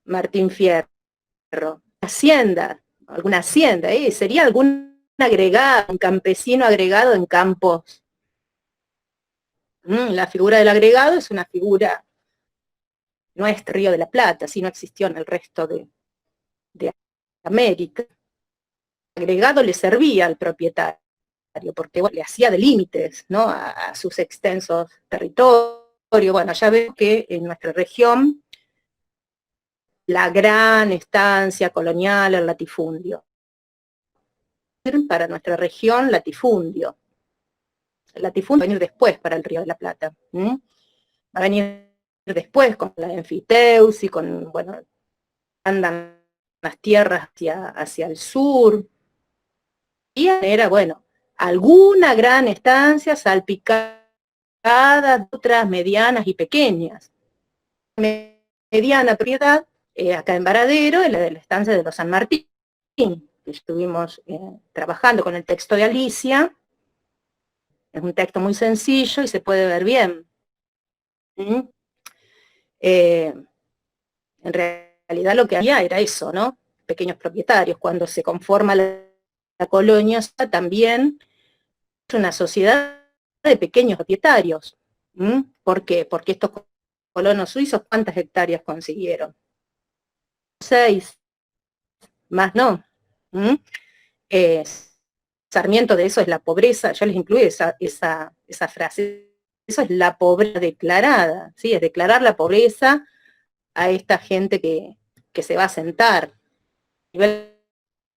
Martín Fierro, hacienda, alguna hacienda, sería algún agregado, un campesino agregado en campos. La figura del agregado es una figura, no es Río de la Plata, si no existió en el resto de América. El agregado le servía al propietario, porque bueno, le hacía de límites, ¿no? a sus extensos territorios. Bueno, ya veo que en nuestra región la gran estancia colonial, el latifundio. Para nuestra región, latifundio. El latifundio va a venir después para el Río de la Plata. Va a venir después con la enfiteusis, con, bueno, andan las tierras hacia el sur. Y era, bueno, alguna gran estancia salpicada de otras medianas y pequeñas. Mediana propiedad, acá en Varadero, en la de la estancia de los San Martín, que estuvimos trabajando con el texto de Alicia. Es un texto muy sencillo y se puede ver bien. En realidad lo que había era eso, ¿no? Pequeños propietarios. Cuando se conforma la colonia, también es una sociedad de pequeños propietarios. ¿Por qué? Porque estos colonos suizos, ¿cuántas hectáreas consiguieron? 6, más no. Sarmiento de eso es la pobreza, yo les incluí esa frase, eso es la pobreza declarada, ¿sí? Es declarar la pobreza a esta gente que se va a sentar, a nivel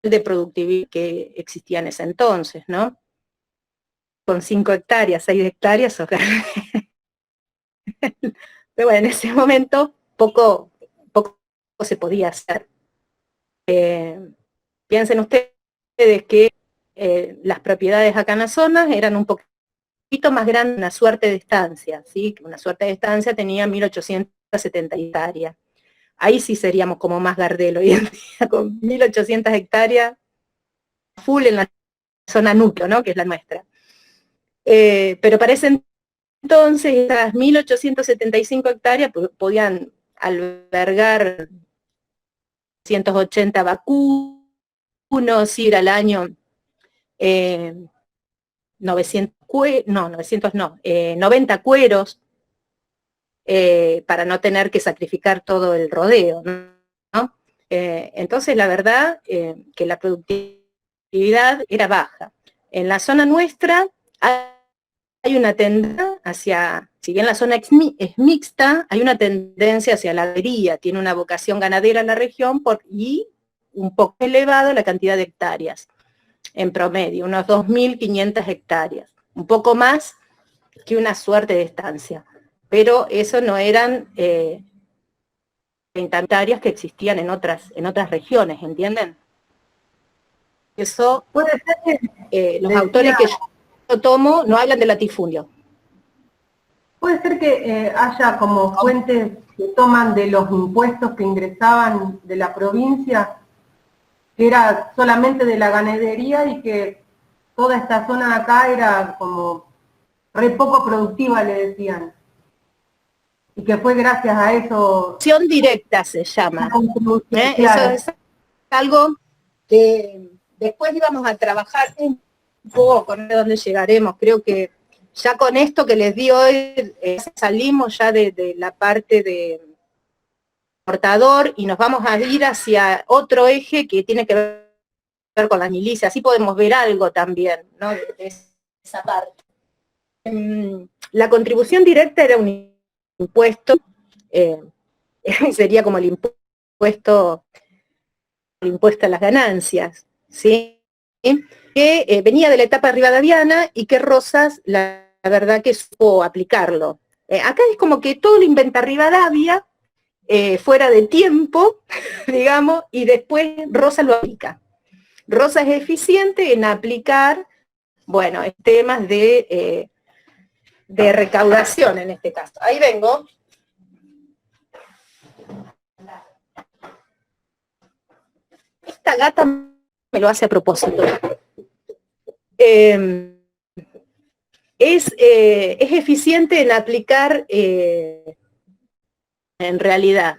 de productividad que existía en ese entonces, ¿no? Con 5 hectáreas, 6 hectáreas, o sea, pero bueno, en ese momento poco se podía hacer. Piensen ustedes que las propiedades acá en la zona eran un poquito más grandes, una suerte de estancia, ¿sí? Una suerte de estancia tenía 1870 hectáreas. Ahí sí seríamos como más Gardel hoy en día, con 1800 hectáreas, full en la zona núcleo, ¿no? Que es la nuestra. Pero para ese entonces, esas 1875 hectáreas podían albergar 180 vacunos, ir al año 90 cueros, para no tener que sacrificar todo el rodeo, ¿no? Entonces, la verdad que la productividad era baja. En la zona nuestra hay una tendencia hacia, si bien la zona es mixta, hay una tendencia hacia la ganadería, tiene una vocación ganadera en la región y un poco elevada la cantidad de hectáreas, en promedio, unos 2.500 hectáreas, un poco más que una suerte de estancia, pero eso no eran 30 hectáreas que existían en otras regiones, ¿entienden? Eso, Puede ser que los autores que yo tomo no hablan de latifundio. puede ser que haya como fuentes que toman de los impuestos que ingresaban de la provincia, que era solamente de la ganadería y que toda esta zona de acá era como re poco productiva, le decían. Y que fue gracias a eso... Acción directa se llama. Claro. Eso es algo que después íbamos a trabajar un poco, no sé dónde llegaremos. Creo que ya con esto que les di hoy, salimos ya de la parte de portador y nos vamos a ir hacia otro eje que tiene que ver con las milicias. Así podemos ver algo también, ¿no? De esa parte. La contribución directa era un impuesto, sería como el impuesto a las ganancias, ¿sí? Que venía de la etapa rivadaviana y que Rosas, la verdad que supo aplicarlo. Acá es como que todo lo inventa Rivadavia, fuera de tiempo, digamos, y después Rosas lo aplica. Rosas es eficiente en aplicar, bueno, temas de recaudación en este caso. Ahí vengo. Esta gata me lo hace a propósito. Es eficiente en aplicar, en realidad.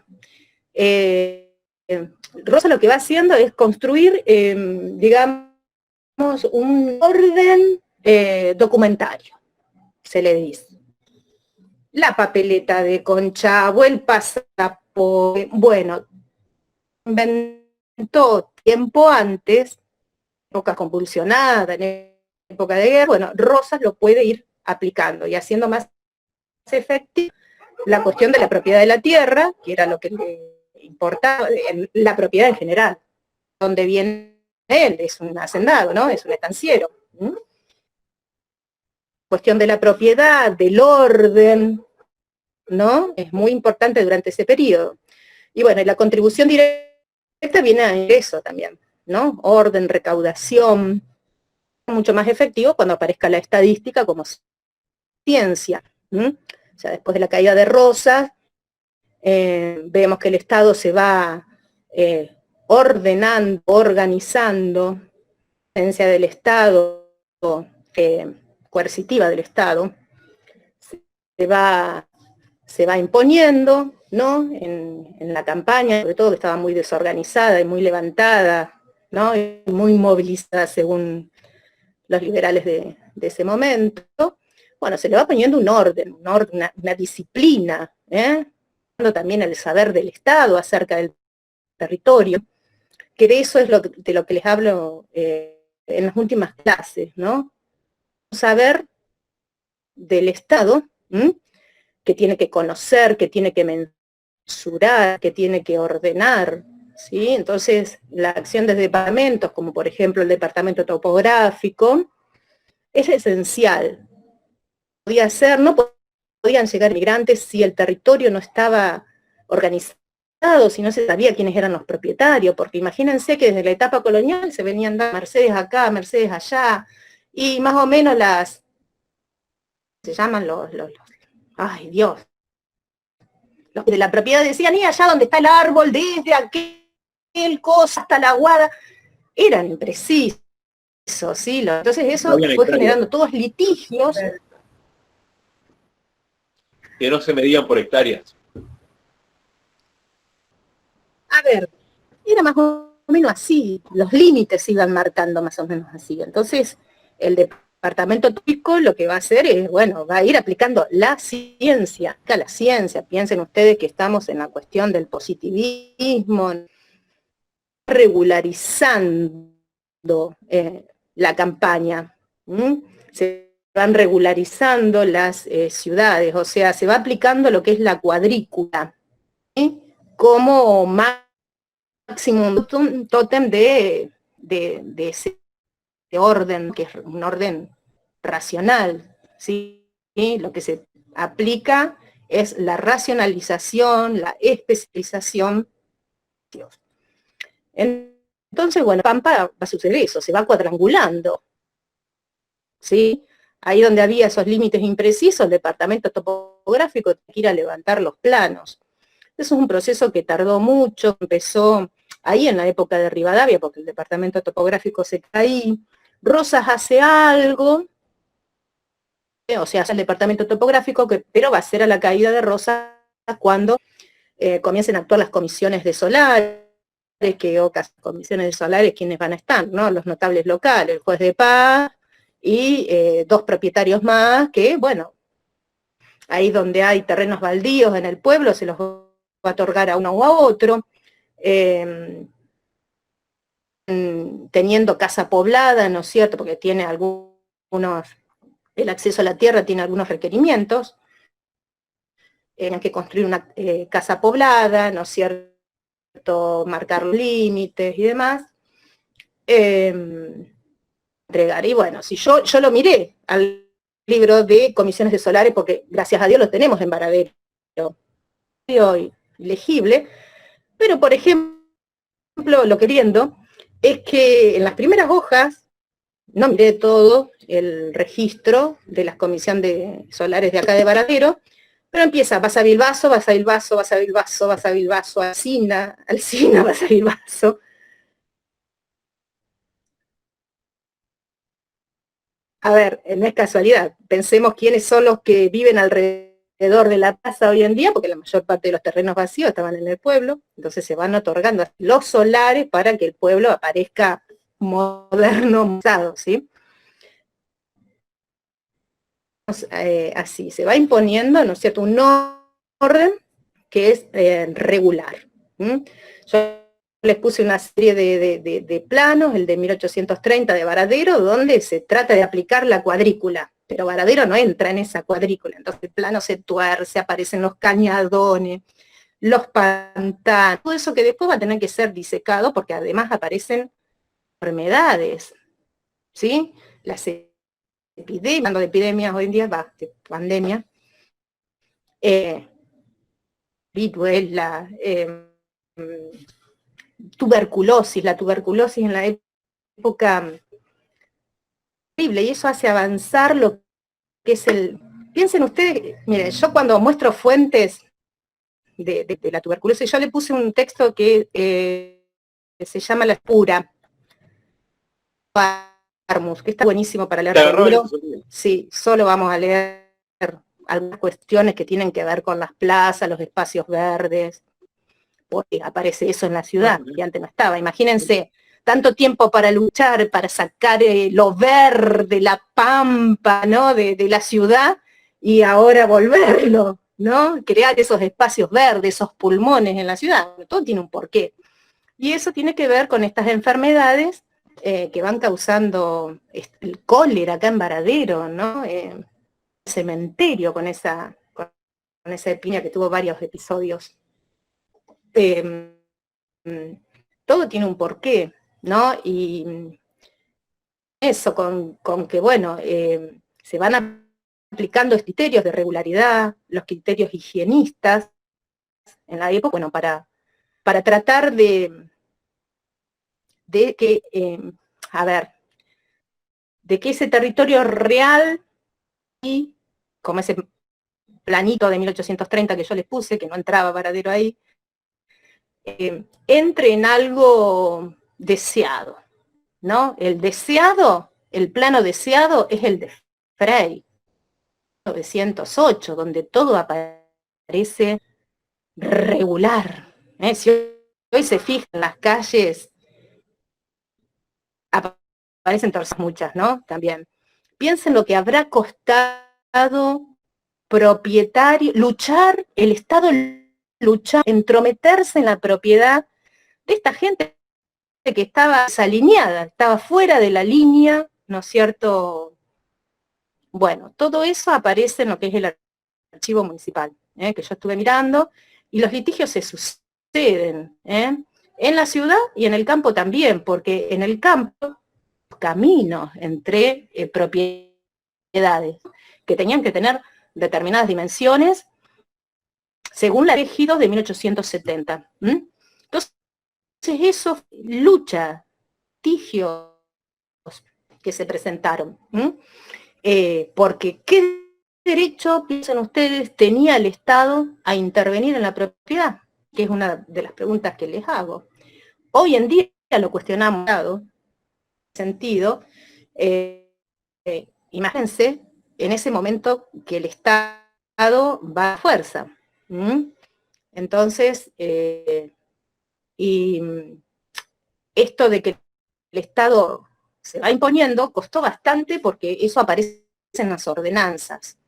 Rosa lo que va haciendo es construir, digamos, un orden documentario, se le dice. La papeleta de Conchavo, el pasaporte, bueno, inventó tiempo antes, época convulsionada, en época de guerra, bueno, Rosas lo puede ir aplicando y haciendo más efectiva la cuestión de la propiedad de la tierra, que era lo que le importaba, la propiedad en general, donde viene él, es un hacendado, ¿no? Es un estanciero. Cuestión de la propiedad, del orden, ¿no? Es muy importante durante ese periodo. Y bueno, la contribución directa viene a eso también, ¿no? Orden, recaudación, mucho más efectivo cuando aparezca la estadística como ciencia. O sea, después de la caída de Rosas, vemos que el Estado se va ordenando, organizando, la esencia del Estado, coercitiva del Estado, se va imponiendo, ¿no? En la campaña, sobre todo que estaba muy desorganizada y muy levantada, ¿no? Y muy movilizada según los liberales de ese momento. Bueno, se le va poniendo un orden, una disciplina, también el saber del Estado acerca del territorio, que de eso es de lo que les hablo en las últimas clases, ¿no? Saber del Estado, que tiene que conocer, que tiene que mensurar, que tiene que ordenar, ¿sí? Entonces, la acción de departamentos, como por ejemplo el departamento topográfico, es esencial. No podían llegar migrantes si el territorio no estaba organizado, si no se sabía quiénes eran los propietarios, porque imagínense que desde la etapa colonial se venían dando Mercedes acá, Mercedes allá, y más o menos se llaman ay Dios, los de la propiedad decían, y allá donde está el árbol, desde aquel cosa hasta la aguada, eran imprecisos, ¿sí? Entonces eso fue generando todos litigios. Que no se medían por hectáreas. A ver, era más o menos así, los límites se iban marcando más o menos así. Entonces, el departamento tópico lo que va a hacer es, bueno, va a ir aplicando la ciencia. Piensen ustedes que estamos en la cuestión del positivismo, regularizando la campaña. Se van regularizando las ciudades, o sea, se va aplicando lo que es la cuadrícula, ¿sí? Como máximo tótem de ese orden, que es un orden racional, ¿sí? ¿Sí? Lo que se aplica es la racionalización, la especialización. Entonces, bueno, Pampa va a suceder eso, se va cuadrangulando, ¿sí? Ahí donde había esos límites imprecisos, el departamento topográfico tiene que ir a levantar los planos. Eso es un proceso que tardó mucho, empezó ahí en la época de Rivadavia, porque el departamento topográfico se cae. Rosas hace algo, o sea, hace el departamento topográfico, pero va a ser a la caída de Rosas cuando comiencen a actuar las comisiones de solares, comisiones de solares, quienes van a estar, ¿no? Los notables locales, el juez de paz y 2 propietarios más que, bueno, ahí donde hay terrenos baldíos en el pueblo se los va a otorgar a uno u a otro, teniendo casa poblada, ¿no es cierto?, porque tiene algunos, el acceso a la tierra tiene algunos requerimientos, hay que construir una casa poblada, ¿no es cierto?, marcar límites y demás, entregar. Y bueno, si yo lo miré al libro de comisiones de solares, porque gracias a Dios lo tenemos en Varadero, hoy legible, pero por ejemplo, lo que viendo es que en las primeras hojas, no miré todo el registro de las comisiones de solares de acá de Varadero, pero empieza, vas a Bilbaso, vas a Bilbaso, vas a Bilbaso, vas a Bilbaso, Alsina, vas a Bilbaso. A ver, no es casualidad, pensemos quiénes son los que viven alrededor de la plaza hoy en día, porque la mayor parte de los terrenos vacíos estaban en el pueblo, entonces se van otorgando los solares para que el pueblo aparezca moderno, ¿sí? Así, se va imponiendo, ¿no es cierto?, un orden que es regular. Yo les puse una serie de planos, el de 1830 de Varadero, donde se trata de aplicar la cuadrícula, pero Varadero no entra en esa cuadrícula, entonces el plano se tuerce, aparecen los cañadones, los pantanos, todo eso que después va a tener que ser disecado, porque además aparecen enfermedades, ¿sí? Las epidemias, hablando de epidemias hoy en día, de pandemia, viruela, tuberculosis, la tuberculosis en la época horrible, y eso hace avanzar lo que es piensen ustedes, miren, yo cuando muestro fuentes de la tuberculosis, yo le puse un texto que se llama La Espura, que está buenísimo para leer seguro. Sí, solo vamos a leer algunas cuestiones que tienen que ver con las plazas, los espacios verdes, porque aparece eso en la ciudad, que antes no estaba. Imagínense, tanto tiempo para luchar, para sacar lo verde, la pampa, ¿no?, de la ciudad, y ahora volverlo, ¿no? Crear esos espacios verdes, esos pulmones en la ciudad. Todo tiene un porqué. Y eso tiene que ver con estas enfermedades que van causando el cólera acá en Varadero, ¿no? Cementerio con esa epidemia que tuvo varios episodios. Todo tiene un porqué, ¿no? Y eso con que, bueno, se van aplicando criterios de regularidad, los criterios higienistas en la época, bueno, para tratar de que, a ver, de que ese territorio real, y como ese planito de 1830 que yo les puse, que no entraba Varadero ahí, entre en algo deseado, ¿no? El deseado, el plano deseado es el de Frey, 1908, donde todo aparece regular. Si hoy se fijan en las calles, aparecen torres muchas, ¿no? También. Piensen lo que habrá costado propietario, luchar, el Estado luchar, entrometerse en la propiedad de esta gente que estaba desalineada, estaba fuera de la línea, ¿no es cierto?, Bueno, todo eso aparece en lo que es el archivo municipal, que yo estuve mirando, y los litigios se suceden, en la ciudad y en el campo también, porque en el campo, caminos entre propiedades, que tenían que tener determinadas dimensiones, según la ley Ejidos de 1870. Entonces, eso, lucha, litigios que se presentaron. Porque ¿qué derecho, piensan ustedes, tenía el Estado a intervenir en la propiedad? Que es una de las preguntas que les hago. Hoy en día lo cuestionamos, en sentido, imagínense en ese momento que el Estado va a fuerza. Entonces, y esto de que el Estado se va imponiendo costó bastante porque eso aparece en las ordenanzas.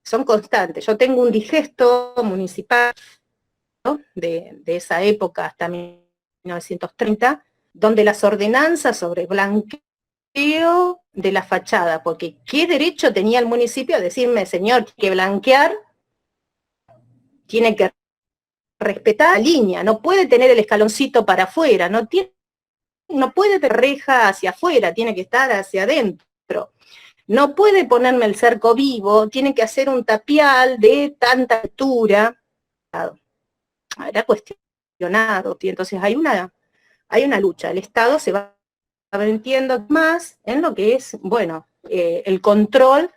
Son constantes. Yo tengo un digesto municipal, ¿no?, de esa época hasta 1930, donde las ordenanzas sobre blanqueo de la fachada, porque ¿qué derecho tenía el municipio a decirme, señor, que blanquear tiene que respetar la línea, no puede tener el escaloncito para afuera, no puede tener reja hacia afuera, tiene que estar hacia adentro. No puede ponerme el cerco vivo, tiene que hacer un tapial de tanta altura. Era cuestionado, entonces hay una lucha. El Estado se va metiendo más en lo que es, bueno, el control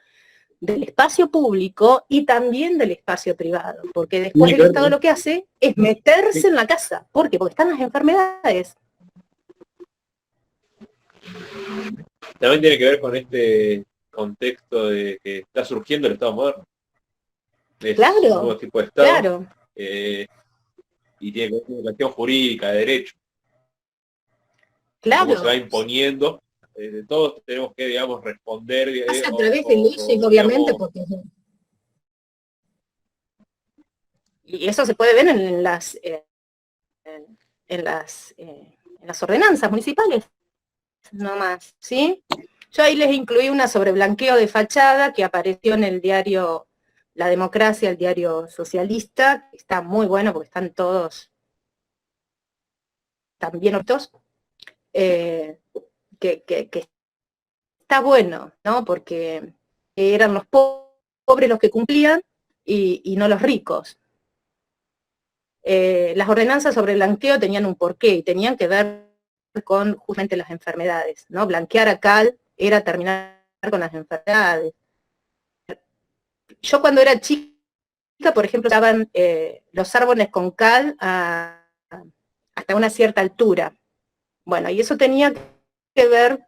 del espacio público y también del espacio privado, porque después el Estado lo que hace es meterse en la casa. ¿Por qué? Porque están las enfermedades. También tiene que ver con este contexto de que está surgiendo el Estado moderno. Es claro, un nuevo tipo de Estado. Claro. Y tiene que ver con una cuestión jurídica, de derecho. Claro. Cómo se va imponiendo. Todos tenemos que, digamos, responder. A través de leyes, obviamente, digamos, porque... Y eso se puede ver en las ordenanzas municipales, no más, ¿sí? Yo ahí les incluí una sobre blanqueo de fachada que apareció en el diario La Democracia, el diario socialista, que está muy bueno porque están todos también otros, que está bueno, ¿no? Porque eran los pobres los que cumplían y no los ricos. Las ordenanzas sobre blanqueo tenían un porqué y tenían que ver con justamente las enfermedades, ¿no? Blanquear a cal era terminar con las enfermedades. Yo cuando era chica, por ejemplo, estaban los árboles con cal hasta una cierta altura. Bueno, y eso tenía que ver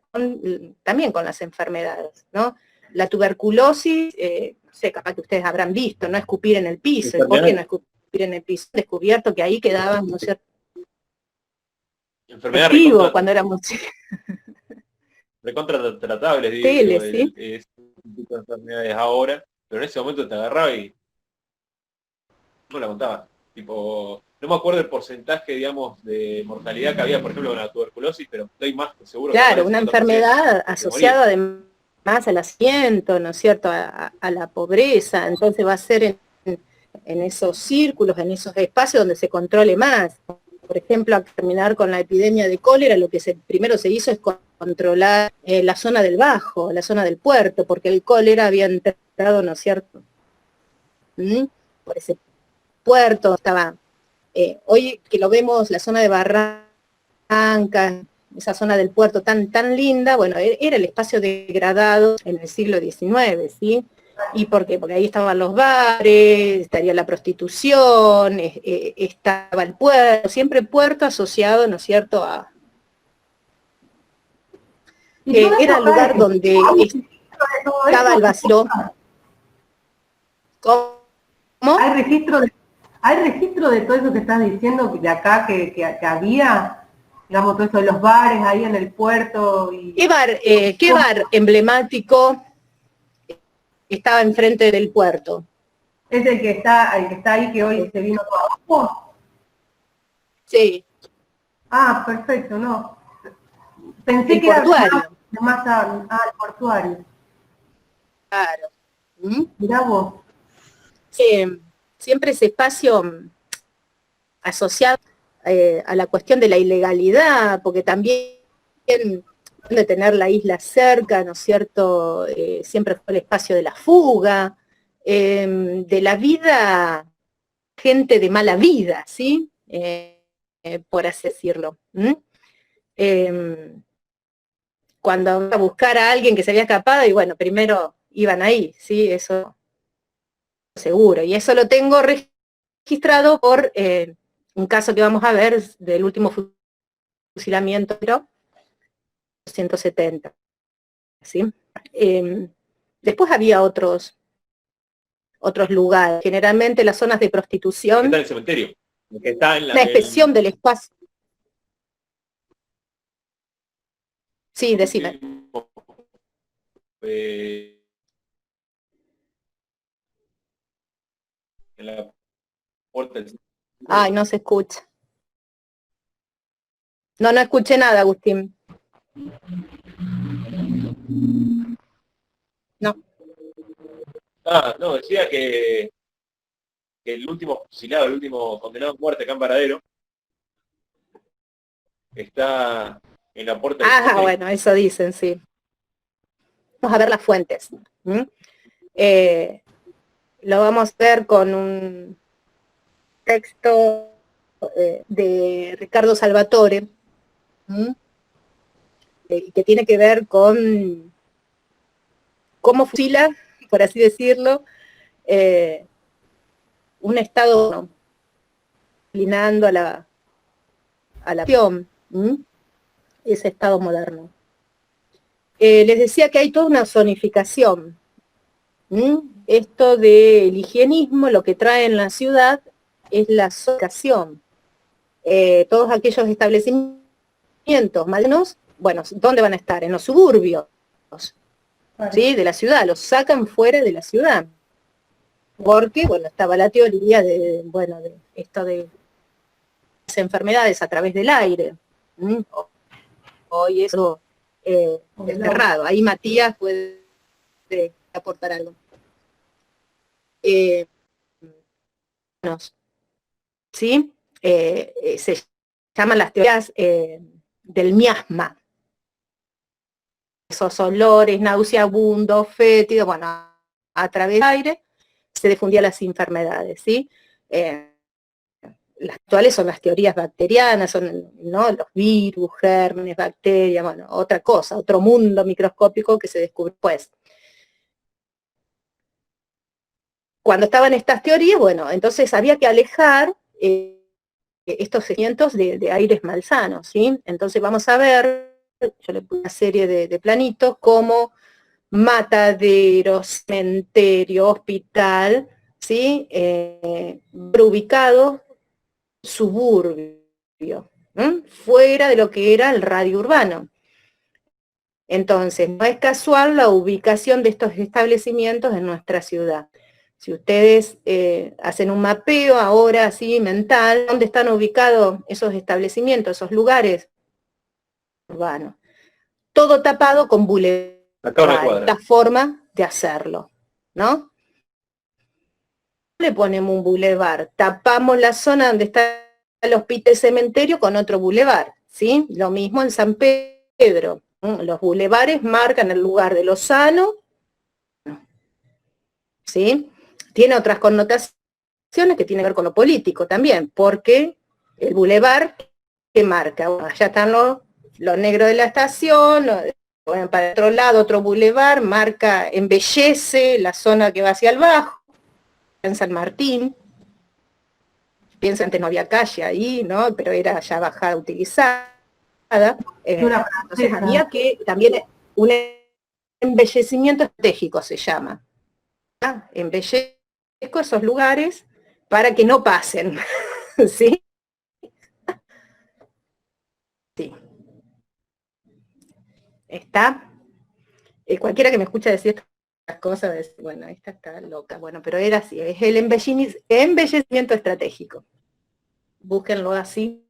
también con las enfermedades, ¿no? La tuberculosis, no sé, capaz que ustedes habrán visto, no escupir en el piso. ¿Y por qué no escupir en el piso? Descubierto que ahí quedaban, ¿no es cierto? Enfermedades cuando éramos recontra tratables, digo, ¿sí? Es un tipo de enfermedades ahora, pero en ese momento te agarraba y no la contaba. Tipo, no me acuerdo el porcentaje, digamos, de mortalidad que había, por ejemplo, con la tuberculosis, pero estoy más que seguro. Claro, una enfermedad asociada además al asiento, ¿no es cierto?, a la pobreza. Entonces va a ser en esos círculos, en esos espacios donde se controle más. Por ejemplo, al terminar con la epidemia de cólera, lo que primero se hizo es controlar la zona del Bajo, la zona del puerto, porque el cólera había entrado, ¿no es cierto?, por ese puerto estaba, hoy que lo vemos, la zona de Barrancas, esa zona del puerto tan linda, bueno, era el espacio degradado en el siglo XIX, ¿sí? ¿Y por qué? Porque ahí estaban los bares, estaría la prostitución, estaba el puerto, siempre puerto asociado, ¿no es cierto?, era el lugar donde estaba el vacío. ¿Cómo? ¿Hay registro de todo eso que estás diciendo, de acá que había, digamos, todo eso de los bares ahí en el puerto? ¿Qué bar emblemático estaba enfrente del puerto? ¿Es el que está ahí, que hoy se vino todo abajo? Sí. Ah, perfecto, no. Pensé el que portuario. Era más el portuario. Claro. ¿Mm? Mirá vos. Siempre ese espacio asociado a la cuestión de la ilegalidad, porque también de tener la isla cerca, ¿no es cierto? Siempre fue el espacio de la fuga, de la vida, gente de mala vida, ¿sí? Por así decirlo. Cuando iba a buscar a alguien que se había escapado, y bueno, primero iban ahí, ¿sí? Eso seguro. Y eso lo tengo registrado por un caso que vamos a ver del último fusilamiento, pero 170, ¿sí? Después había otros lugares, generalmente las zonas de prostitución. Está en el cementerio. Que está en la expresión del espacio. Sí, decime. En la puerta del... Ay, no se escucha. No escuché nada, Agustín. No. No, decía que el último fusilado, el último condenado a muerte acá en Varadero, está en la puerta del cementerio. Bueno, eso dicen, sí. Vamos a ver las fuentes. Lo vamos a ver con un texto de Ricardo Salvatore, que tiene que ver con cómo fusila, por así decirlo, un Estado inclinando a la acción, ese Estado moderno. Les decía que hay toda una zonificación. Esto del higienismo, lo que trae en la ciudad es la zonificación. Todos aquellos establecimientos malos, bueno, ¿dónde van a estar? En los suburbios, ¿sí? De la ciudad, los sacan fuera de la ciudad. Porque, bueno, estaba la teoría de esto de las enfermedades a través del aire. Hoy eso desterrado. Ahí Matías puede aportar algo. ¿Sí? Se llaman las teorías del miasma. Esos olores nauseabundos, fétidos, bueno, a través del aire se difundían las enfermedades, ¿sí? Las actuales son las teorías bacterianas, son, ¿no?, los virus, gérmenes, bacterias, bueno, otra cosa, otro mundo microscópico que se descubre después. Cuando estaban estas teorías, bueno, entonces había que alejar estos sentimientos de aires malsanos, ¿sí? Entonces vamos a ver, yo le puse una serie de planitos, como matadero, cementerio, hospital, ¿sí? Ubicado suburbio, fuera de lo que era el radio urbano. Entonces, no es casual la ubicación de estos establecimientos en nuestra ciudad. Si ustedes hacen un mapeo ahora así mental, ¿dónde están ubicados esos establecimientos, esos lugares urbanos? Todo tapado con bulevar, la forma de hacerlo, ¿no? Le ponemos un bulevar, tapamos la zona donde está el hospital cementerio con otro bulevar, ¿sí? Lo mismo en San Pedro. Los bulevares marcan el lugar de lo sano, ¿sí? Tiene otras connotaciones que tienen que ver con lo político también, porque el bulevar que marca, bueno, allá están los negros de la estación, bueno, para otro lado otro bulevar, marca, embellece la zona que va hacia el bajo, en San Martín, piensa antes no había calle ahí, ¿no? Pero era ya bajada, utilizada. Entonces había que también un embellecimiento estratégico se llama. Embellezco esos lugares para que no pasen, ¿sí? Sí. Está. Cualquiera que me escucha decir estas cosas, es, bueno, esta está loca. Bueno, pero era así, es el embellecimiento estratégico. Búsquenlo así.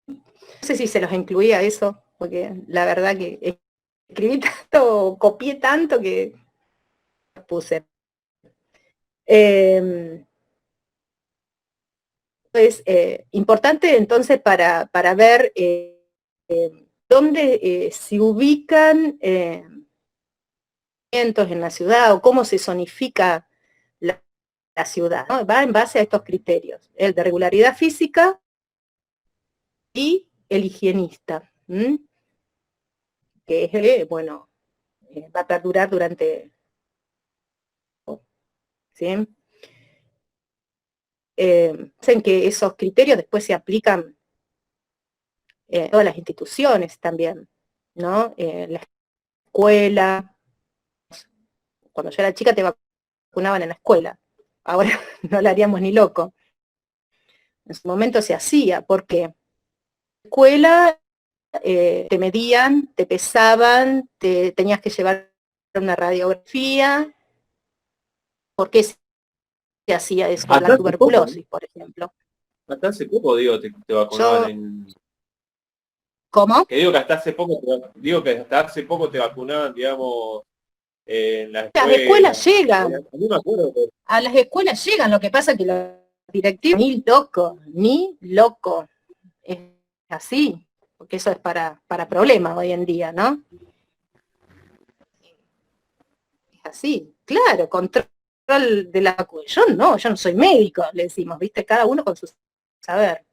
No sé si se los incluía eso, porque la verdad que escribí tanto, copié tanto que puse. Es importante entonces para ver dónde se ubican en la ciudad o cómo se zonifica la ciudad, ¿no? Va en base a estos criterios, el de regularidad física y el higienista, que es, bueno, va a perdurar durante, ¿sí? Dicen que esos criterios después se aplican en todas las instituciones también, ¿no? La escuela, cuando yo era chica te vacunaban en la escuela, ahora no la haríamos ni loco. En su momento se hacía, porque en la escuela te medían, te pesaban, tenías que llevar una radiografía. ¿Por qué se hacía eso? Por la tuberculosis, por ejemplo. Hasta hace poco, digo, te vacunaban en... ¿Cómo? Que digo que hasta hace poco te vacunaban, digamos, en la escuela. Las escuelas llegan. A mí me acuerdo que... A las escuelas llegan, lo que pasa es que los directivos ni loco. Es así, porque eso es para problemas hoy en día, ¿no? Es así, claro, control de la vacuna. Yo no soy médico, le decimos, ¿viste? Cada uno con su saber.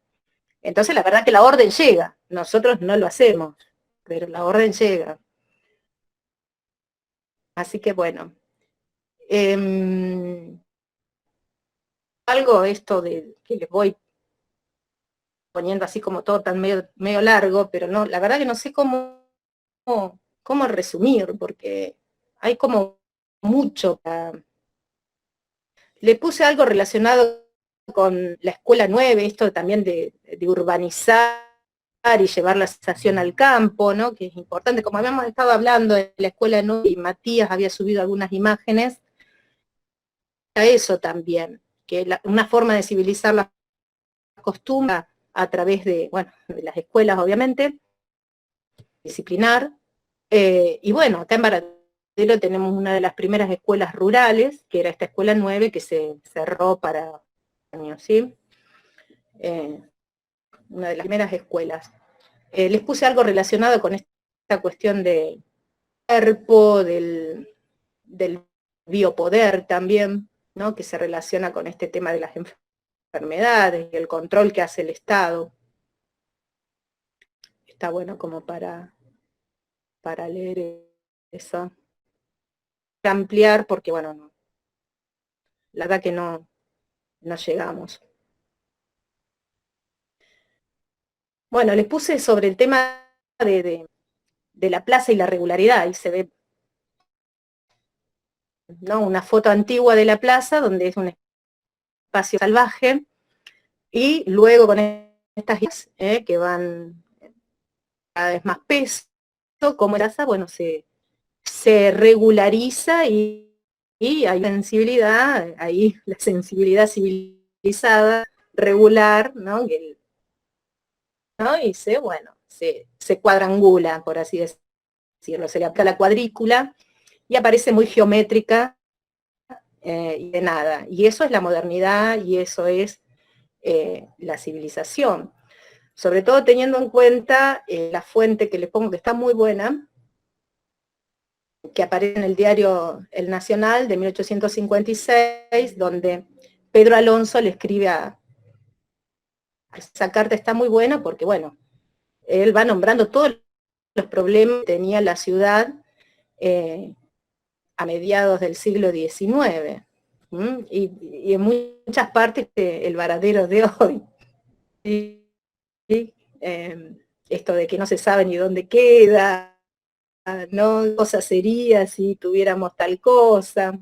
Entonces la verdad que la orden llega, nosotros no lo hacemos, pero la orden llega. Así que bueno. Algo esto de que les voy poniendo así como todo tan medio largo, pero no, la verdad que no sé cómo resumir, porque hay como mucho. Le puse algo relacionado con la escuela 9, esto también de urbanizar y llevar la estación al campo, ¿no? Que es importante, como habíamos estado hablando de la escuela 9 y Matías había subido algunas imágenes, a eso también, que una forma de civilizar la costumbre a través de, bueno, de las escuelas obviamente, disciplinar, y bueno, acá en Varadero tenemos una de las primeras escuelas rurales, que era esta escuela 9, que se cerró para años, ¿sí? Una de las primeras escuelas. Les puse algo relacionado con esta cuestión del cuerpo, del biopoder también, ¿no? Que se relaciona con este tema de las enfermedades y el control que hace el Estado. Está bueno como para leer eso. Ampliar porque, bueno, no, la verdad que no llegamos. Bueno, les puse sobre el tema de la plaza y la regularidad, y se ve, ¿no? Una foto antigua de la plaza donde es un espacio salvaje, y luego con estas guías que van cada vez más peso, como la plaza, bueno, se regulariza y hay sensibilidad, ahí la sensibilidad civilizada, regular, ¿no? ¿No? Y se cuadrangula, por así decirlo, se le aplica la cuadrícula y aparece muy geométrica y de nada. Y eso es la modernidad y eso es la civilización. Sobre todo teniendo en cuenta la fuente que les pongo, que está muy buena, que aparece en el diario El Nacional de 1856, donde Pedro Alonso le escribe esa carta. Está muy buena porque, bueno, él va nombrando todos los problemas que tenía la ciudad a mediados del siglo XIX, y en muchas partes el Varadero de hoy. Esto de que no se sabe ni dónde queda, ¿no? Cosa sería si tuviéramos tal cosa,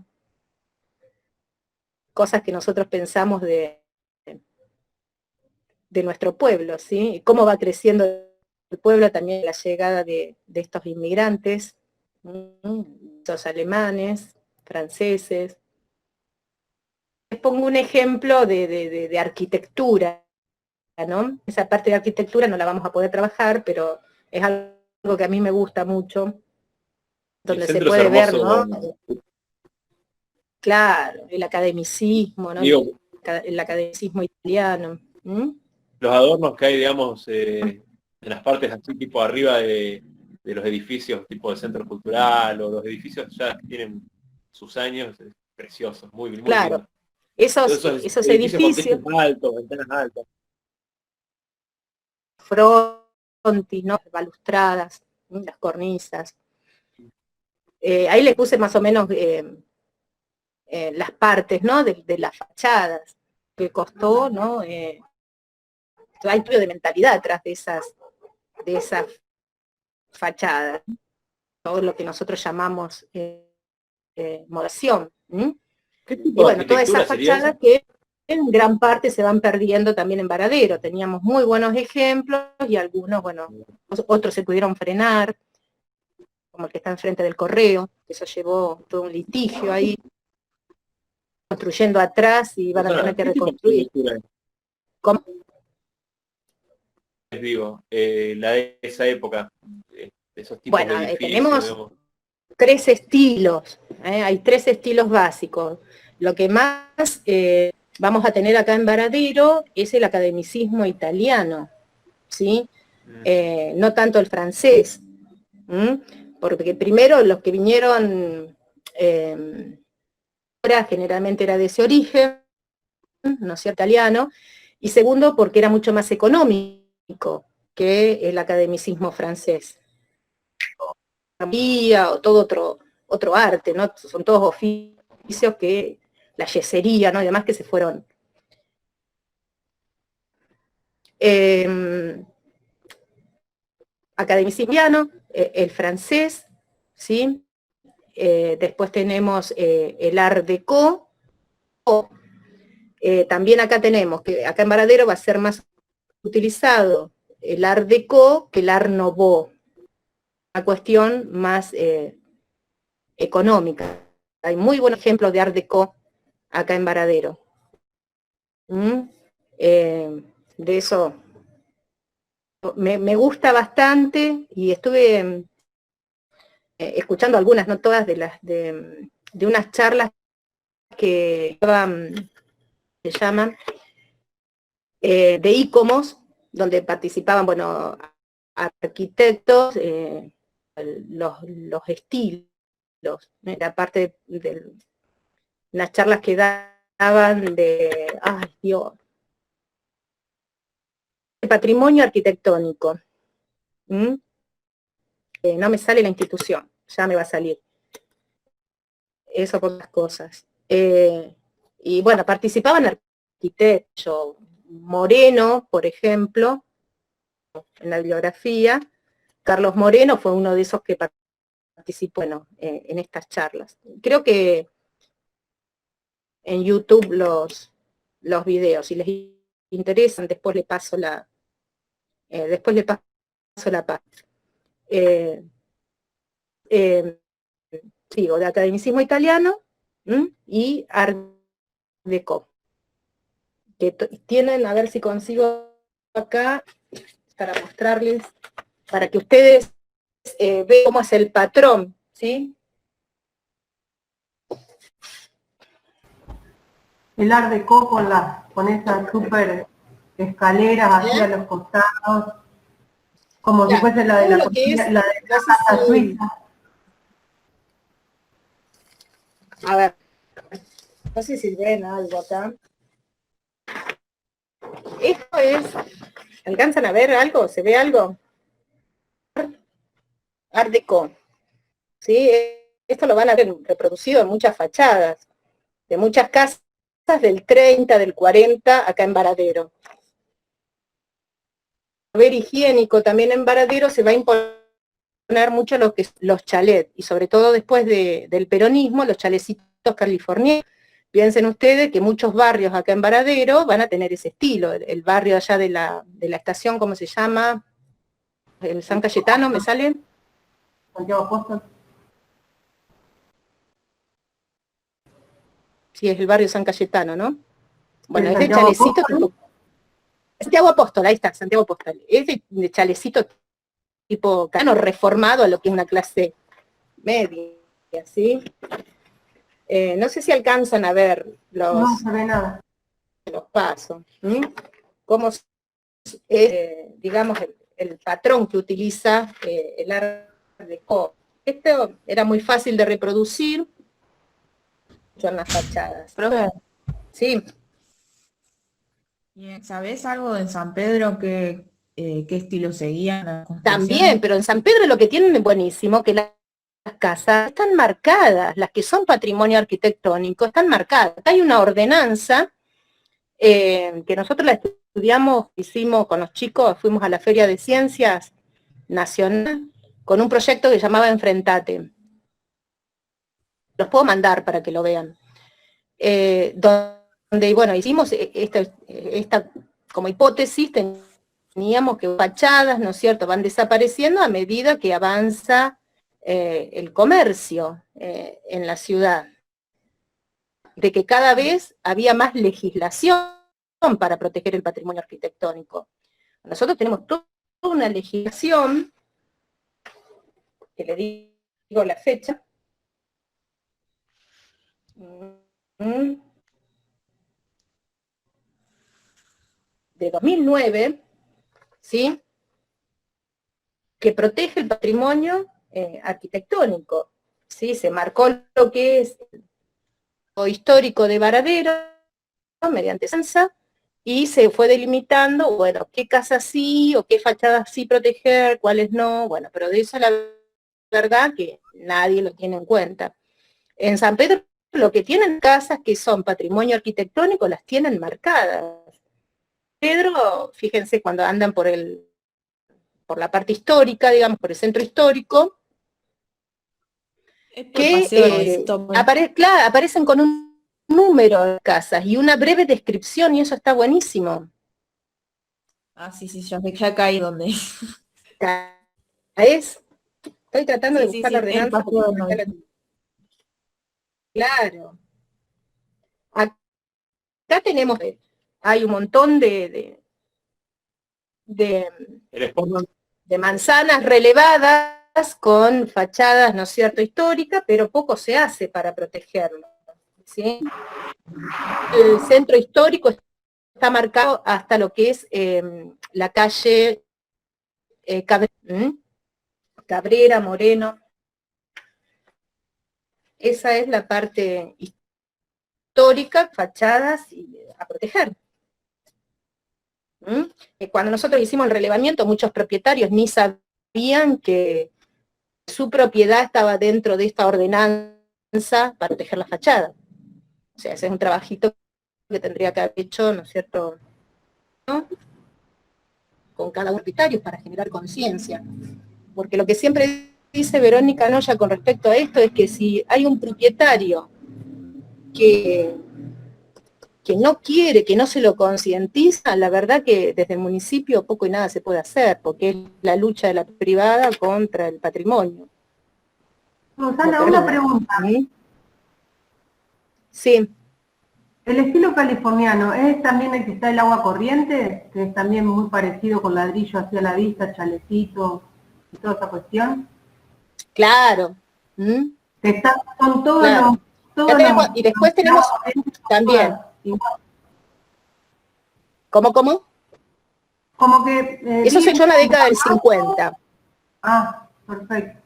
cosas que nosotros pensamos de nuestro pueblo, ¿sí? Cómo va creciendo el pueblo también la llegada de estos inmigrantes, los alemanes, franceses. Les pongo un ejemplo de arquitectura, ¿no? Esa parte de arquitectura no la vamos a poder trabajar, pero es algo que a mí me gusta mucho, donde se puede ver, ¿no? Claro, el academicismo, ¿no? Digo, El academicismo italiano. los adornos que hay, digamos, en las partes así tipo arriba de los edificios, tipo de centro cultural, o los edificios ya que tienen sus años, preciosos, muy, muy Claro, lindos. esos Esos edificios con edificios, techos altos, ventanas altas. frontis, ¿no? Balustradas, las cornisas. Ahí le puse más o menos las partes, ¿no? De las fachadas, que costó, ¿no? Hay cambio de mentalidad detrás de esas fachadas, todo lo que nosotros llamamos moderación. ¿Qué Y tipo de bueno, todas arquitectura esas sería fachadas esa? que en gran parte se van perdiendo también en Varadero. Teníamos muy buenos ejemplos y algunos, bueno, otros se pudieron frenar, como el que está enfrente del correo, que eso llevó todo un litigio ahí, construyendo atrás y van a tener que ¿Qué tipo de reconstruir. arquitectura ¿Cómo? es, digo, la de esa época, esos tipos Bueno, de edificios, tenemos digamos? 3 estilos, hay 3 estilos básicos. Lo que más vamos a tener acá en Varadero es el academicismo italiano, ¿sí? No tanto el francés, porque primero los que vinieron generalmente era de ese origen, no sea italiano, y segundo porque era mucho más económico que el academicismo francés. O todo otro arte, ¿no? Son todos oficios que, la yesería, ¿no? Y demás que se fueron. Academicismo, el francés, ¿sí? Después tenemos el Art Deco. También acá tenemos, que acá en Varadero va a ser más utilizado el Art Deco que el Art Nouveau. Una cuestión más económica. Hay muy buenos ejemplos de Art Deco acá en Varadero. De eso me gusta bastante y estuve escuchando algunas, no todas, de unas charlas que se llaman de ICOMOS, donde participaban, bueno, arquitectos, los estilos, era parte de las charlas que daban de, ay Dios, de patrimonio arquitectónico. No me sale la institución, ya me va a salir. Eso por las cosas. Y bueno, participaban arquitectos, Moreno, por ejemplo, en la bibliografía. Carlos Moreno fue uno de esos que participó, bueno, en estas charlas. Creo que en YouTube los videos, si les interesan, después le paso la parte. Sigo, de academicismo italiano y Art Deco. Que tienen, a ver si consigo acá, para mostrarles, para que ustedes vean cómo es el patrón, ¿sí? El Art Deco con esas súper escaleras hacia los costados, como si fuese la de la casa suiza. A ver, no sé si ven algo acá. Esto es, ¿alcanzan a ver algo? ¿Se ve algo? Art Deco, ¿sí? Esto lo van a ver reproducido en muchas fachadas, de muchas casas del 30, del 40, acá en Varadero. A ver, higiénico también en Varadero se va a imponer mucho lo que es los chalets, y sobre todo después del peronismo, los chalecitos californianos. Piensen ustedes que muchos barrios acá en Varadero van a tener ese estilo. El barrio allá de la estación, ¿cómo se llama? El San Cayetano, ¿me sale? Santiago Apóstol. Sí, es el barrio San Cayetano, ¿no? Bueno, es de Santiago chalecito Apóstol. tipo... Santiago Apóstol, ahí está, Santiago Apóstol. Es de chalecito tipo cano reformado a lo que es una clase media, ¿sí? No sé si alcanzan a ver No se ve nada. los pasos. Cómo digamos, el patrón que utiliza el arte de Deco. Esto era muy fácil de reproducir en las fachadas. Profe, Sí, ¿y sabés algo de San Pedro qué estilo seguían las también, construcciones? pero en San Pedro lo que tienen es buenísimo, que las casas están marcadas, las que son patrimonio arquitectónico están marcadas. Hay una ordenanza que nosotros la estudiamos, hicimos con los chicos, fuimos a la Feria de Ciencias Nacional con un proyecto que llamaba Enfrentate. Los puedo mandar para que lo vean. Donde, bueno, hicimos esta como hipótesis, teníamos que fachadas, ¿no es cierto?, van desapareciendo a medida que avanza el comercio en la ciudad. De que cada vez había más legislación para proteger el patrimonio arquitectónico. Nosotros tenemos toda una legislación, que le digo la fecha, de 2009, ¿sí?, que protege el patrimonio arquitectónico, ¿sí? Se marcó lo que es lo histórico de Varadero, mediante censa, y se fue delimitando, bueno, qué casas sí, o qué fachadas sí proteger, cuáles no, bueno, pero de eso la verdad que nadie lo tiene en cuenta. En San Pedro lo que tienen casas que son patrimonio arquitectónico las tienen marcadas. Pedro, fíjense, cuando andan por la parte histórica, digamos, por el centro histórico, que aparecen con un número de casas y una breve descripción, y eso está buenísimo. Ah, sí, ya caí donde. Estoy tratando de buscar la ordenanza. Claro. Acá tenemos, hay un montón de manzanas relevadas con fachadas, ¿no es cierto?, históricas, pero poco se hace para protegerlo, ¿sí? El centro histórico está marcado hasta lo que es la calle Cabrera, Moreno. Esa es la parte histórica, fachadas a proteger. Cuando nosotros hicimos el relevamiento, muchos propietarios ni sabían que su propiedad estaba dentro de esta ordenanza para proteger la fachada. O sea, ese es un trabajito que tendría que haber hecho, ¿no es cierto?, ¿no?, con cada uno de los propietarios para generar conciencia. Porque lo que siempre dice Verónica Noya con respecto a esto es que si hay un propietario que no quiere, que no se lo concientiza, la verdad que desde el municipio poco y nada se puede hacer, porque es la lucha de la privada contra el patrimonio. Susana, una pregunta. Sí. ¿El estilo californiano es también el que está el agua corriente, que es también muy parecido con ladrillo hacia la vista, chalecito y toda esa cuestión? Claro. Que está con todos claro. los... Y después tenemos también... ¿Cómo? Como que... eso se echó en la década del 50. Ah, perfecto.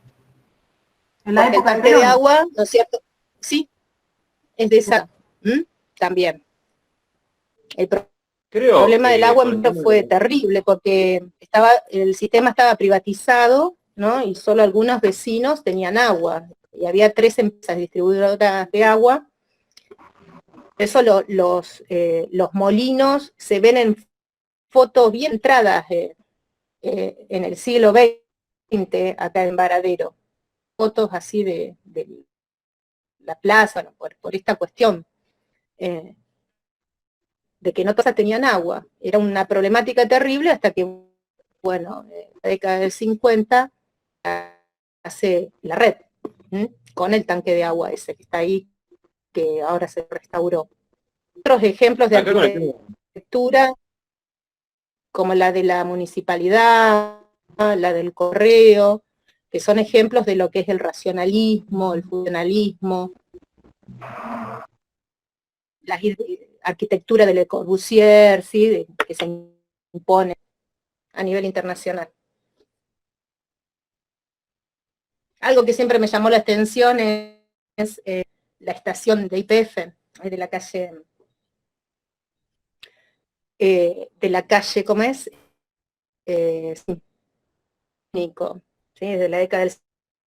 En la época el tanque de agua, ¿no es cierto? Sí, es de esa. También. El problema del agua fue terrible, porque el sistema estaba privatizado, ¿no? Y solo algunos vecinos tenían agua. Y había 3 empresas distribuidoras de agua. Eso los molinos se ven en fotos bien entradas en el siglo XX, acá en Varadero. Fotos así de la plaza, ¿no?, por esta cuestión de que no todas tenían agua. Era una problemática terrible hasta que, bueno, en la década del 50 hace la red, con el tanque de agua ese que está ahí, que ahora se restauró. Otros ejemplos de arquitectura, como la de la municipalidad, la del correo, que son ejemplos de lo que es el racionalismo, el funcionalismo, la arquitectura de Le Corbusier, ¿sí? Que se impone a nivel internacional. Algo que siempre me llamó la atención es la estación de YPF, de la calle, ¿cómo es? Nico, ¿sí? De la década del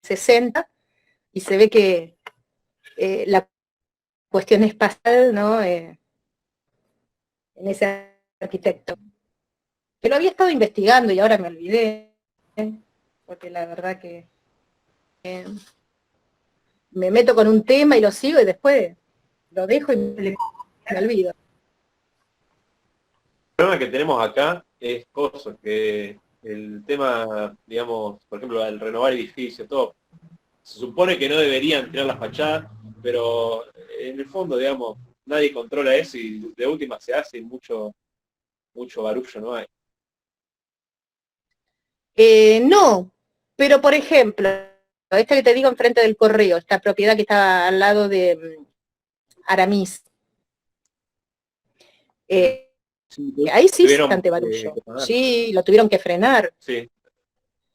60, y se ve que la cuestión espacial, ¿no? En ese arquitecto. Que lo había estado investigando y ahora me olvidé, porque la verdad que me meto con un tema y lo sigo y después lo dejo y me olvido. El problema que tenemos acá es que el tema, digamos, por ejemplo, al renovar edificios, todo, se supone que no deberían tirar las fachadas, pero en el fondo, digamos, nadie controla eso y de última se hace y mucho barullo no hay. No, pero por ejemplo, esta que te digo enfrente del correo, esta propiedad que estaba al lado de Aramis, ahí sí es bastante barullo. Sí, lo tuvieron que frenar. Sí.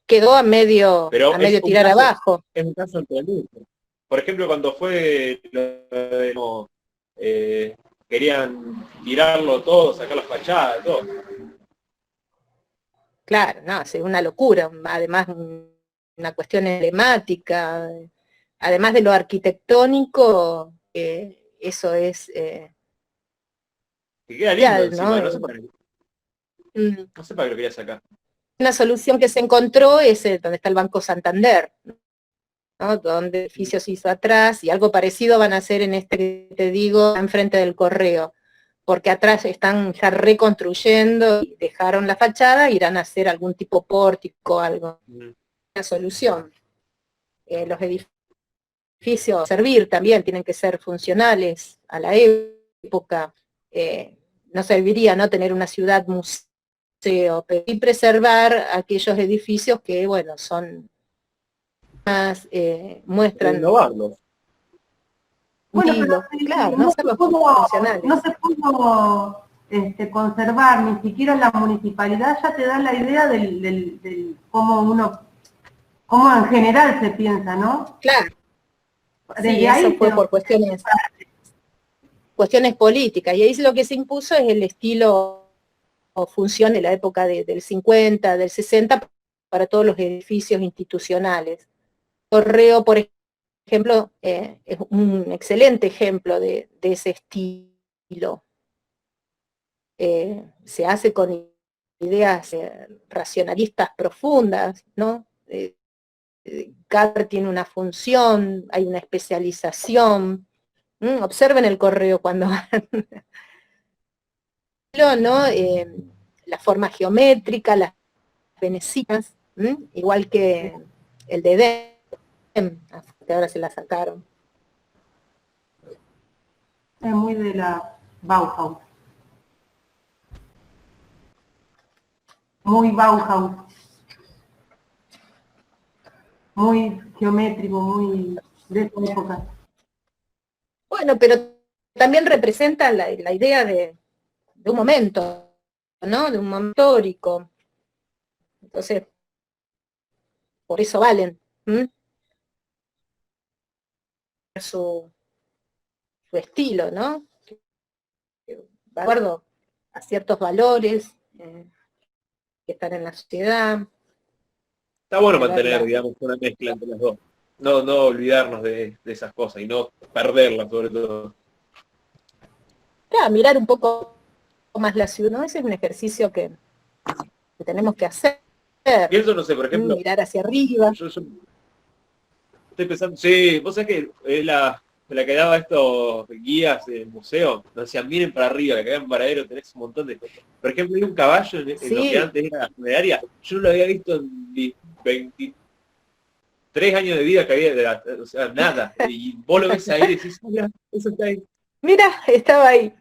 Quedó a medio tirar caso, abajo. Es un caso entre muchos. Por ejemplo, cuando fue querían tirarlo todo, sacar las fachadas, todo. Claro, no, es una locura. Además, una cuestión emblemática. Además de lo arquitectónico, eso es... que queda lindo real, encima, ¿no? No sé para qué lo quería sacar. Una solución que se encontró es donde está el Banco Santander, ¿no? Donde el edificio se hizo atrás, y algo parecido van a hacer en este que te digo, enfrente del correo, porque atrás están ya reconstruyendo, y dejaron la fachada, irán a hacer algún tipo pórtico, algo. Una solución. Los edificios, servir también, tienen que ser funcionales a la época. No serviría, ¿no?, tener una ciudad museo, y preservar aquellos edificios que, bueno, son más, muestran... Innovarlos. Bueno, pero claro, no se pudo conservar, ni siquiera la municipalidad ya te da la idea del cómo en general se piensa, ¿no? Claro. Desde Sí, ahí eso fue por cuestiones políticas, y ahí lo que se impuso es el estilo o función de la época del 50, del 60, para todos los edificios institucionales. Correo, por ejemplo, es un excelente ejemplo de ese estilo. Se hace con ideas racionalistas profundas, ¿no? Cada tiene una función, hay una especialización. Observen el correo cuando van. ¿No? La forma geométrica, las venecitas, igual que el de DEM, que ahora se la sacaron. Es muy de la Bauhaus. Muy Bauhaus. Muy geométrico, muy de esa época. Bueno, pero también representa la idea de un momento, ¿no? De un momento histórico. Entonces, por eso valen. Su estilo, ¿no? De acuerdo a ciertos valores que están en la sociedad. Está bueno mantener, digamos, una mezcla entre las dos. No olvidarnos de esas cosas y no perderlas, sobre todo. Claro, mirar un poco más la ciudad, ¿no? Ese es un ejercicio que tenemos que hacer. Pienso, no sé, por ejemplo... Mirar hacia arriba. Yo estoy pensando, sí, vos sabés que es la que daba estos guías del museo, nos decían, miren para arriba, que acá en Varadero tenés un montón de cosas. Por ejemplo, hay un caballo en lo que antes era la funeraria, yo no lo había visto en 23 años de vida que había, o sea, nada. Y vos lo ves ahí y decís, mira, eso está ahí. Mira, estaba ahí.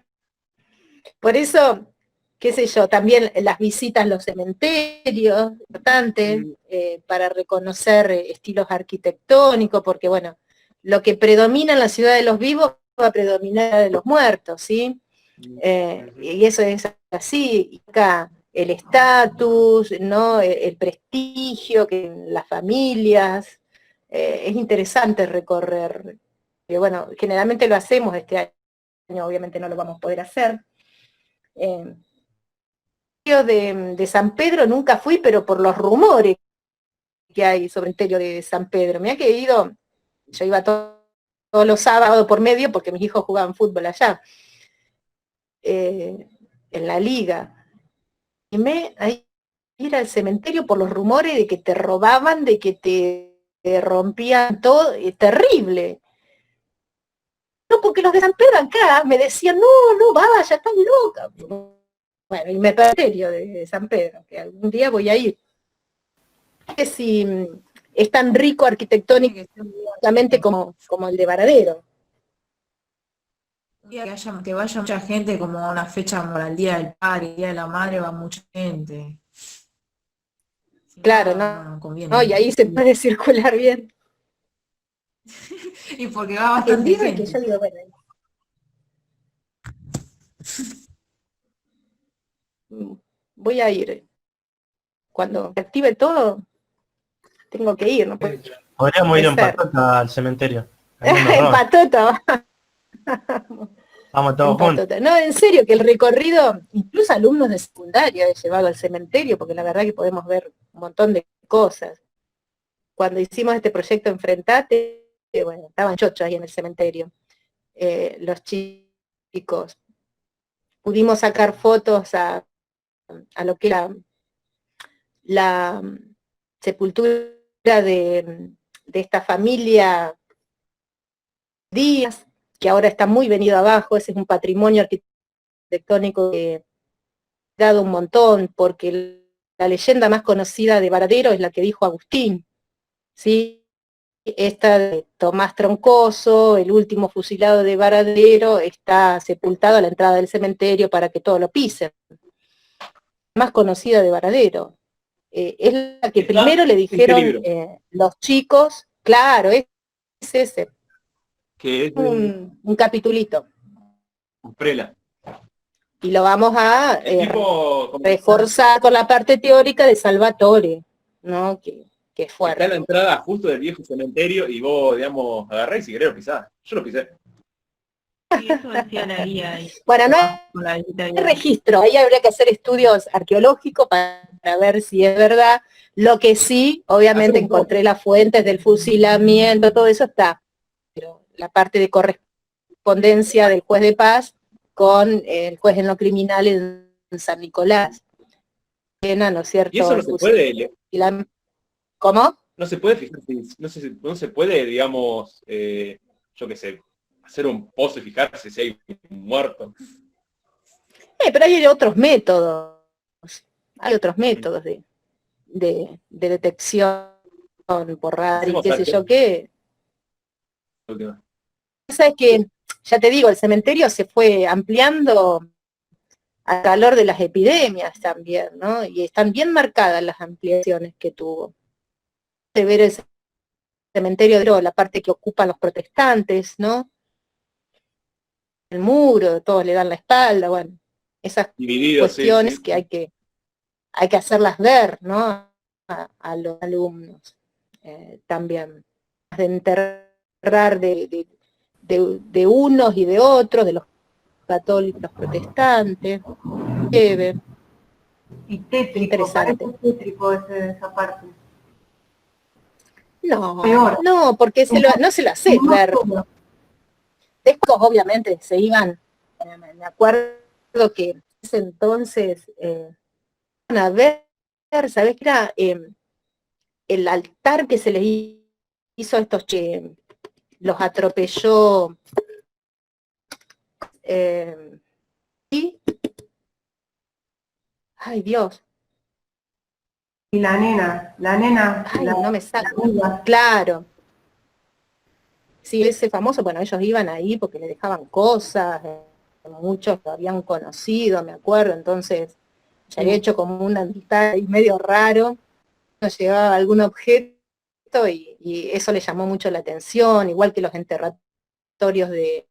Por eso, qué sé yo, también las visitas a los cementerios, importante, para reconocer estilos arquitectónicos, porque bueno, lo que predomina en la ciudad de los vivos va a predominar en la de los muertos, ¿sí? Y eso es así. Acá el estatus, ¿no? El prestigio que en las familias. Es interesante recorrer. Que bueno, generalmente lo hacemos este año, obviamente no lo vamos a poder hacer. De San Pedro nunca fui, pero por los rumores que hay sobre el cementerio de San Pedro. Mirá que he ido, yo iba todos los sábados por medio porque mis hijos jugaban fútbol allá, en la liga. Y a ir al cementerio por los rumores de que te robaban, de que te rompían todo, terrible. No, porque los de San Pedro acá me decían, no vaya, están loca. Bueno, y me perdí de San Pedro, que algún día voy a ir. No sé si es tan rico arquitectónicamente como el de Varadero. Que vaya mucha gente, como a una fecha como el Día del Padre, el Día de la Madre, va mucha gente. Si claro, no conviene. No, y ahí se puede circular bien. Y porque va bastante gente. Que yo digo, bueno, voy a ir. Cuando active todo, tengo que ir, ¿no? Podríamos ir en patota al cementerio. En patota. Vamos todos juntos. No, en serio, que el recorrido, incluso alumnos de secundaria he llevado al cementerio, porque la verdad que podemos ver un montón de cosas. Cuando hicimos este proyecto Enfrentate, bueno, estaban chochos ahí en el cementerio, los chicos. Pudimos sacar fotos a lo que era la sepultura de esta familia Díaz, que ahora está muy venido abajo. Ese es un patrimonio arquitectónico que ha dado un montón, porque la leyenda más conocida de Varadero es la que dijo Agustín, ¿sí? Esta de Tomás Troncoso, el último fusilado de Varadero, está sepultado a la entrada del cementerio para que todos lo pisen. Más conocida de Varadero. Es la que primero le dijeron los chicos, claro, es ese. Que es un capitulito. Prela. Y lo vamos a reforzar con la parte teórica de Salvatore, ¿no? Que es fuerte. Está en la entrada justo del viejo cementerio y vos, digamos, agarrás y si querés lo pisás. Yo lo pisé. Sí, eso decía la guía ahí. Bueno, no hay registro, ahí habría que hacer estudios arqueológicos para ver si es verdad. Lo que sí, obviamente encontré las fuentes del fusilamiento, todo eso está. Pero la parte de correspondencia del juez de paz con el juez en lo criminal en San Nicolás. ¿No es cierto? Y eso no se puede. ¿Cómo? No se puede fijar, no se puede, digamos, yo qué sé, hacer un pozo y fijarse si hay un muerto. Pero hay otros métodos. Hay otros métodos de detección por radar y qué sé yo qué. Es que, ya te digo, el cementerio se fue ampliando al calor de las epidemias también, ¿no? Y están bien marcadas las ampliaciones que tuvo. De ver el cementerio, la parte que ocupan los protestantes, ¿no? El muro, todos le dan la espalda, bueno, esas cuestiones que hay que hacerlas ver, ¿no? A los alumnos también. De enterrar de unos y de otros, de los católicos, los protestantes. Y tétrico, interesante. Tétrico esa parte. No, porque no se lo hace ver. Después, obviamente, se iban, me acuerdo que en ese entonces, a ver, ¿sabés qué era? El altar que se les hizo a estos que los atropelló, ¿sí? Ay, Dios. Y la nena. Ay, no me saca. Claro. Sí, ese famoso, bueno, ellos iban ahí porque le dejaban cosas, muchos lo habían conocido, me acuerdo, entonces se había hecho como un altar ahí medio raro, nos llevaba algún objeto y eso le llamó mucho la atención, igual que los enterratorios que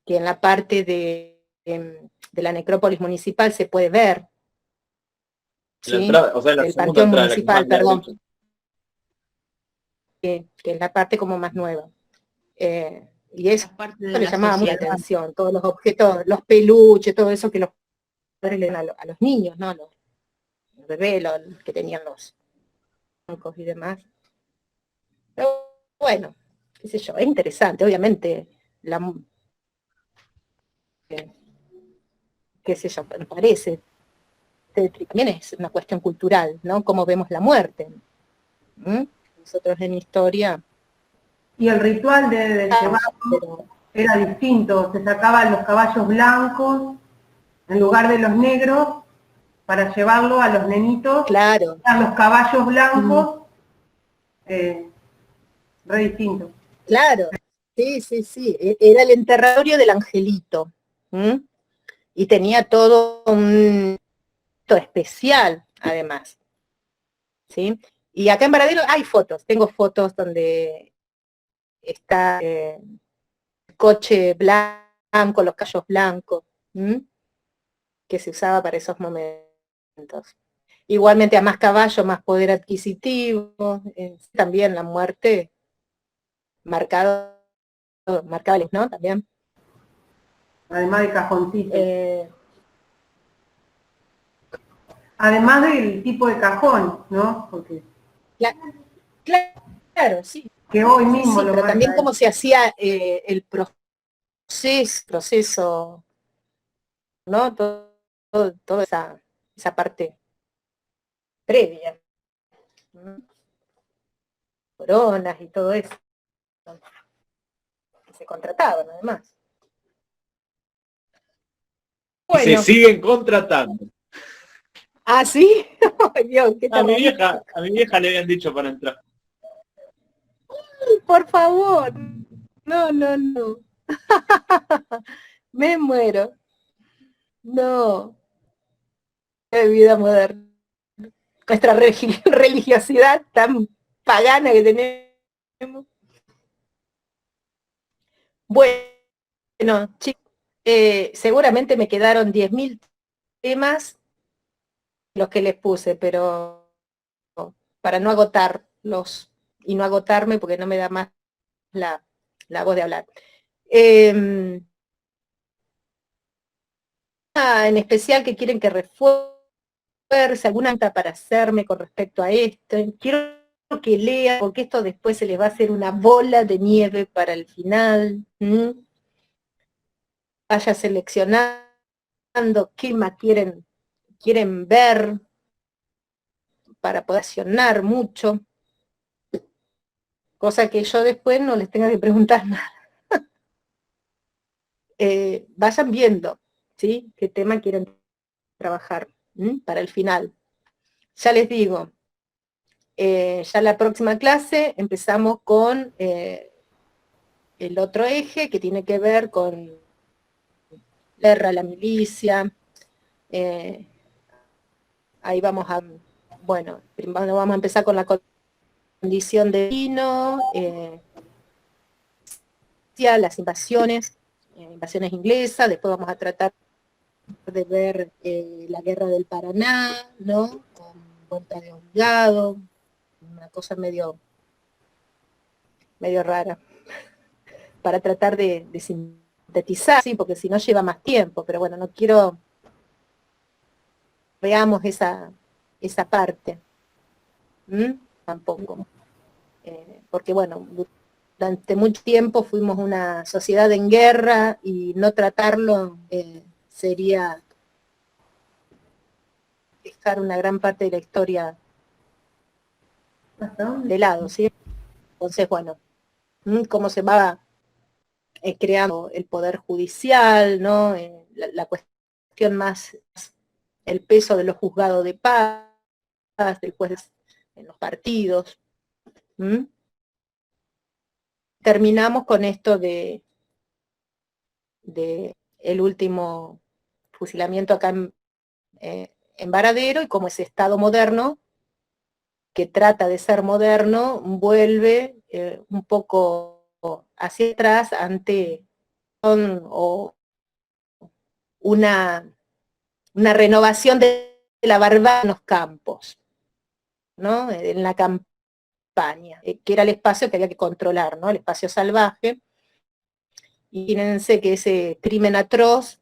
en la parte de la necrópolis municipal se puede ver. La ¿sí? entrada, o sea, la El segunda panteón entrada, la que municipal, más me has perdón, dicho. que es la parte como más nueva. Y eso La parte de le la llamaba mucha sociedad. atención, todos los objetos, los peluches, todo eso que los padres le dan a los niños, ¿no? Los bebés, que tenían los bancos y demás. Pero bueno, qué sé yo, es interesante, obviamente, qué sé yo, me parece, también es una cuestión cultural, ¿no? Cómo vemos la muerte. Nosotros en historia... Y el ritual de llevarlo era distinto, se sacaban los caballos blancos en lugar de los negros para llevarlo a los nenitos, claro, a los caballos blancos, re distinto. claro, sí, era el enterratorio del angelito, y tenía todo un especial, además, ¿sí? Y acá en Varadero hay fotos, tengo fotos donde está el coche blanco, los callos blancos, que se usaba para esos momentos. Igualmente a más caballo, más poder adquisitivo, también la muerte marcaba, ¿no? También. Además de cajoncito. Además del tipo de cajón, ¿no? Porque claro, sí. Que hoy mismo sí, lo pero también marca cómo se hacía el proceso, ¿no? Toda esa parte previa. Coronas y todo eso. Que se contrataban, además. Y se siguen contratando. ¿Ah, sí? Ay, Dios, qué a mi terrorífico. vieja le habían dicho para entrar. Por favor. No. Me muero. No. Qué vida moderna. Nuestra religiosidad tan pagana que tenemos. Bueno, chicos, seguramente me quedaron 10.000 temas los que les puse, pero para no agotarlos y no agotarme porque no me da más la voz de hablar. En especial que quieren que refuerce, alguna nota para hacerme con respecto a esto. Quiero que lea, porque esto después se les va a hacer una bola de nieve para el final. Vaya seleccionando qué más quieren ver para poder accionar mucho. Cosa que yo después no les tenga que preguntar nada. Vayan viendo, ¿sí? Qué tema quieren trabajar para el final. Ya les digo, ya la próxima clase empezamos con el otro eje que tiene que ver con la guerra, la milicia. Ahí vamos a, bueno, primero vamos a empezar con la condición de vino, las invasiones inglesas, después vamos a tratar de ver la guerra del Paraná, ¿no? Con Huerta de Holgado, una cosa medio rara, para tratar de sintetizar, sí, porque si no lleva más tiempo, pero bueno, no quiero veamos esa parte, tampoco, porque bueno, durante mucho tiempo fuimos una sociedad en guerra y no tratarlo sería dejar una gran parte de la historia de lado, ¿sí? Entonces, bueno, cómo se va creando el poder judicial, ¿no? La cuestión más, el peso de los juzgados de paz, del juez en los partidos. Terminamos con esto de el último fusilamiento acá en Varadero y como ese Estado moderno que trata de ser moderno, vuelve un poco hacia atrás ante o una renovación de la barbarie en los campos, ¿no? En la campaña, que era el espacio que había que controlar, ¿no? El espacio salvaje. Y fíjense que ese crimen atroz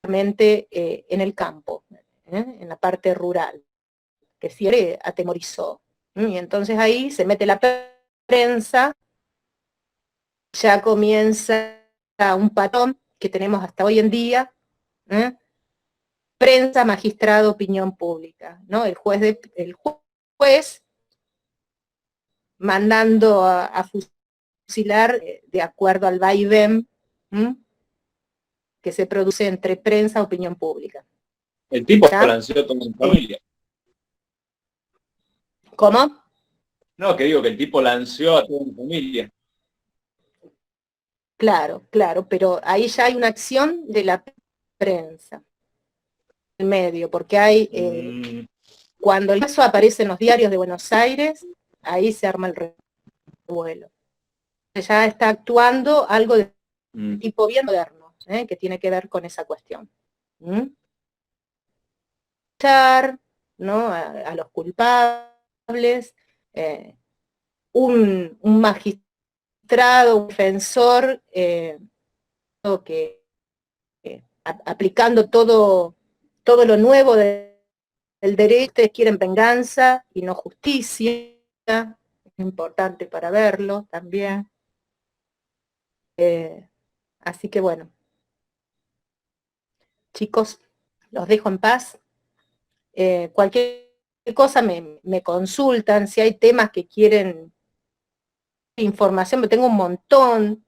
realmente en el campo, en la parte rural, que siempre atemorizó. Y entonces ahí se mete la prensa, ya comienza un patrón que tenemos hasta hoy en día, prensa, magistrado, opinión pública, ¿no? El juez mandando a fusilar de acuerdo al vaivén que se produce entre prensa y opinión pública. El tipo ¿Ya? balanceó todo en familia. ¿Cómo? No, que digo que el tipo lanceó a toda mi familia. Claro, claro, pero ahí ya hay una acción de la prensa, el medio, porque hay, cuando el caso aparece en los diarios de Buenos Aires, ahí se arma el revuelo. Ya está actuando algo de tipo bien moderno, que tiene que ver con esa cuestión. ¿No? A los culpables, un magistrado, un defensor, que aplicando todo lo nuevo del derecho, ustedes quieren venganza y no justicia, es importante para verlo también. Así que bueno, chicos, los dejo en paz. Cualquier cosa me consultan, si hay temas que quieren información, me tengo un montón.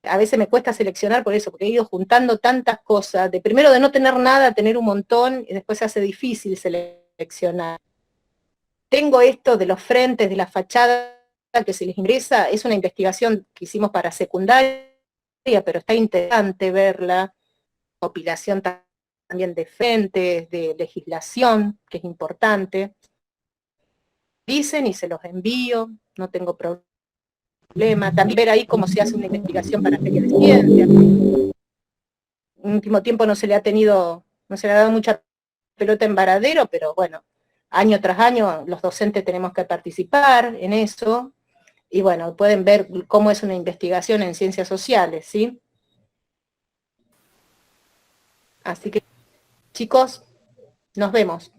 A veces me cuesta seleccionar por eso, porque he ido juntando tantas cosas, de primero de no tener nada a tener un montón, y después se hace difícil seleccionar. Tengo esto de los frentes, de la fachada que se les ingresa, es una investigación que hicimos para secundaria, pero está interesante verla, compilación también de frentes, de legislación, que es importante. Dicen y se los envío, no tengo problema. También ver ahí cómo se hace una investigación para Feria de Ciencia. En último tiempo no se le ha dado mucha pelota en Varadero, pero bueno, año tras año los docentes tenemos que participar en eso, y bueno, pueden ver cómo es una investigación en ciencias sociales, ¿sí? Así que, chicos, nos vemos.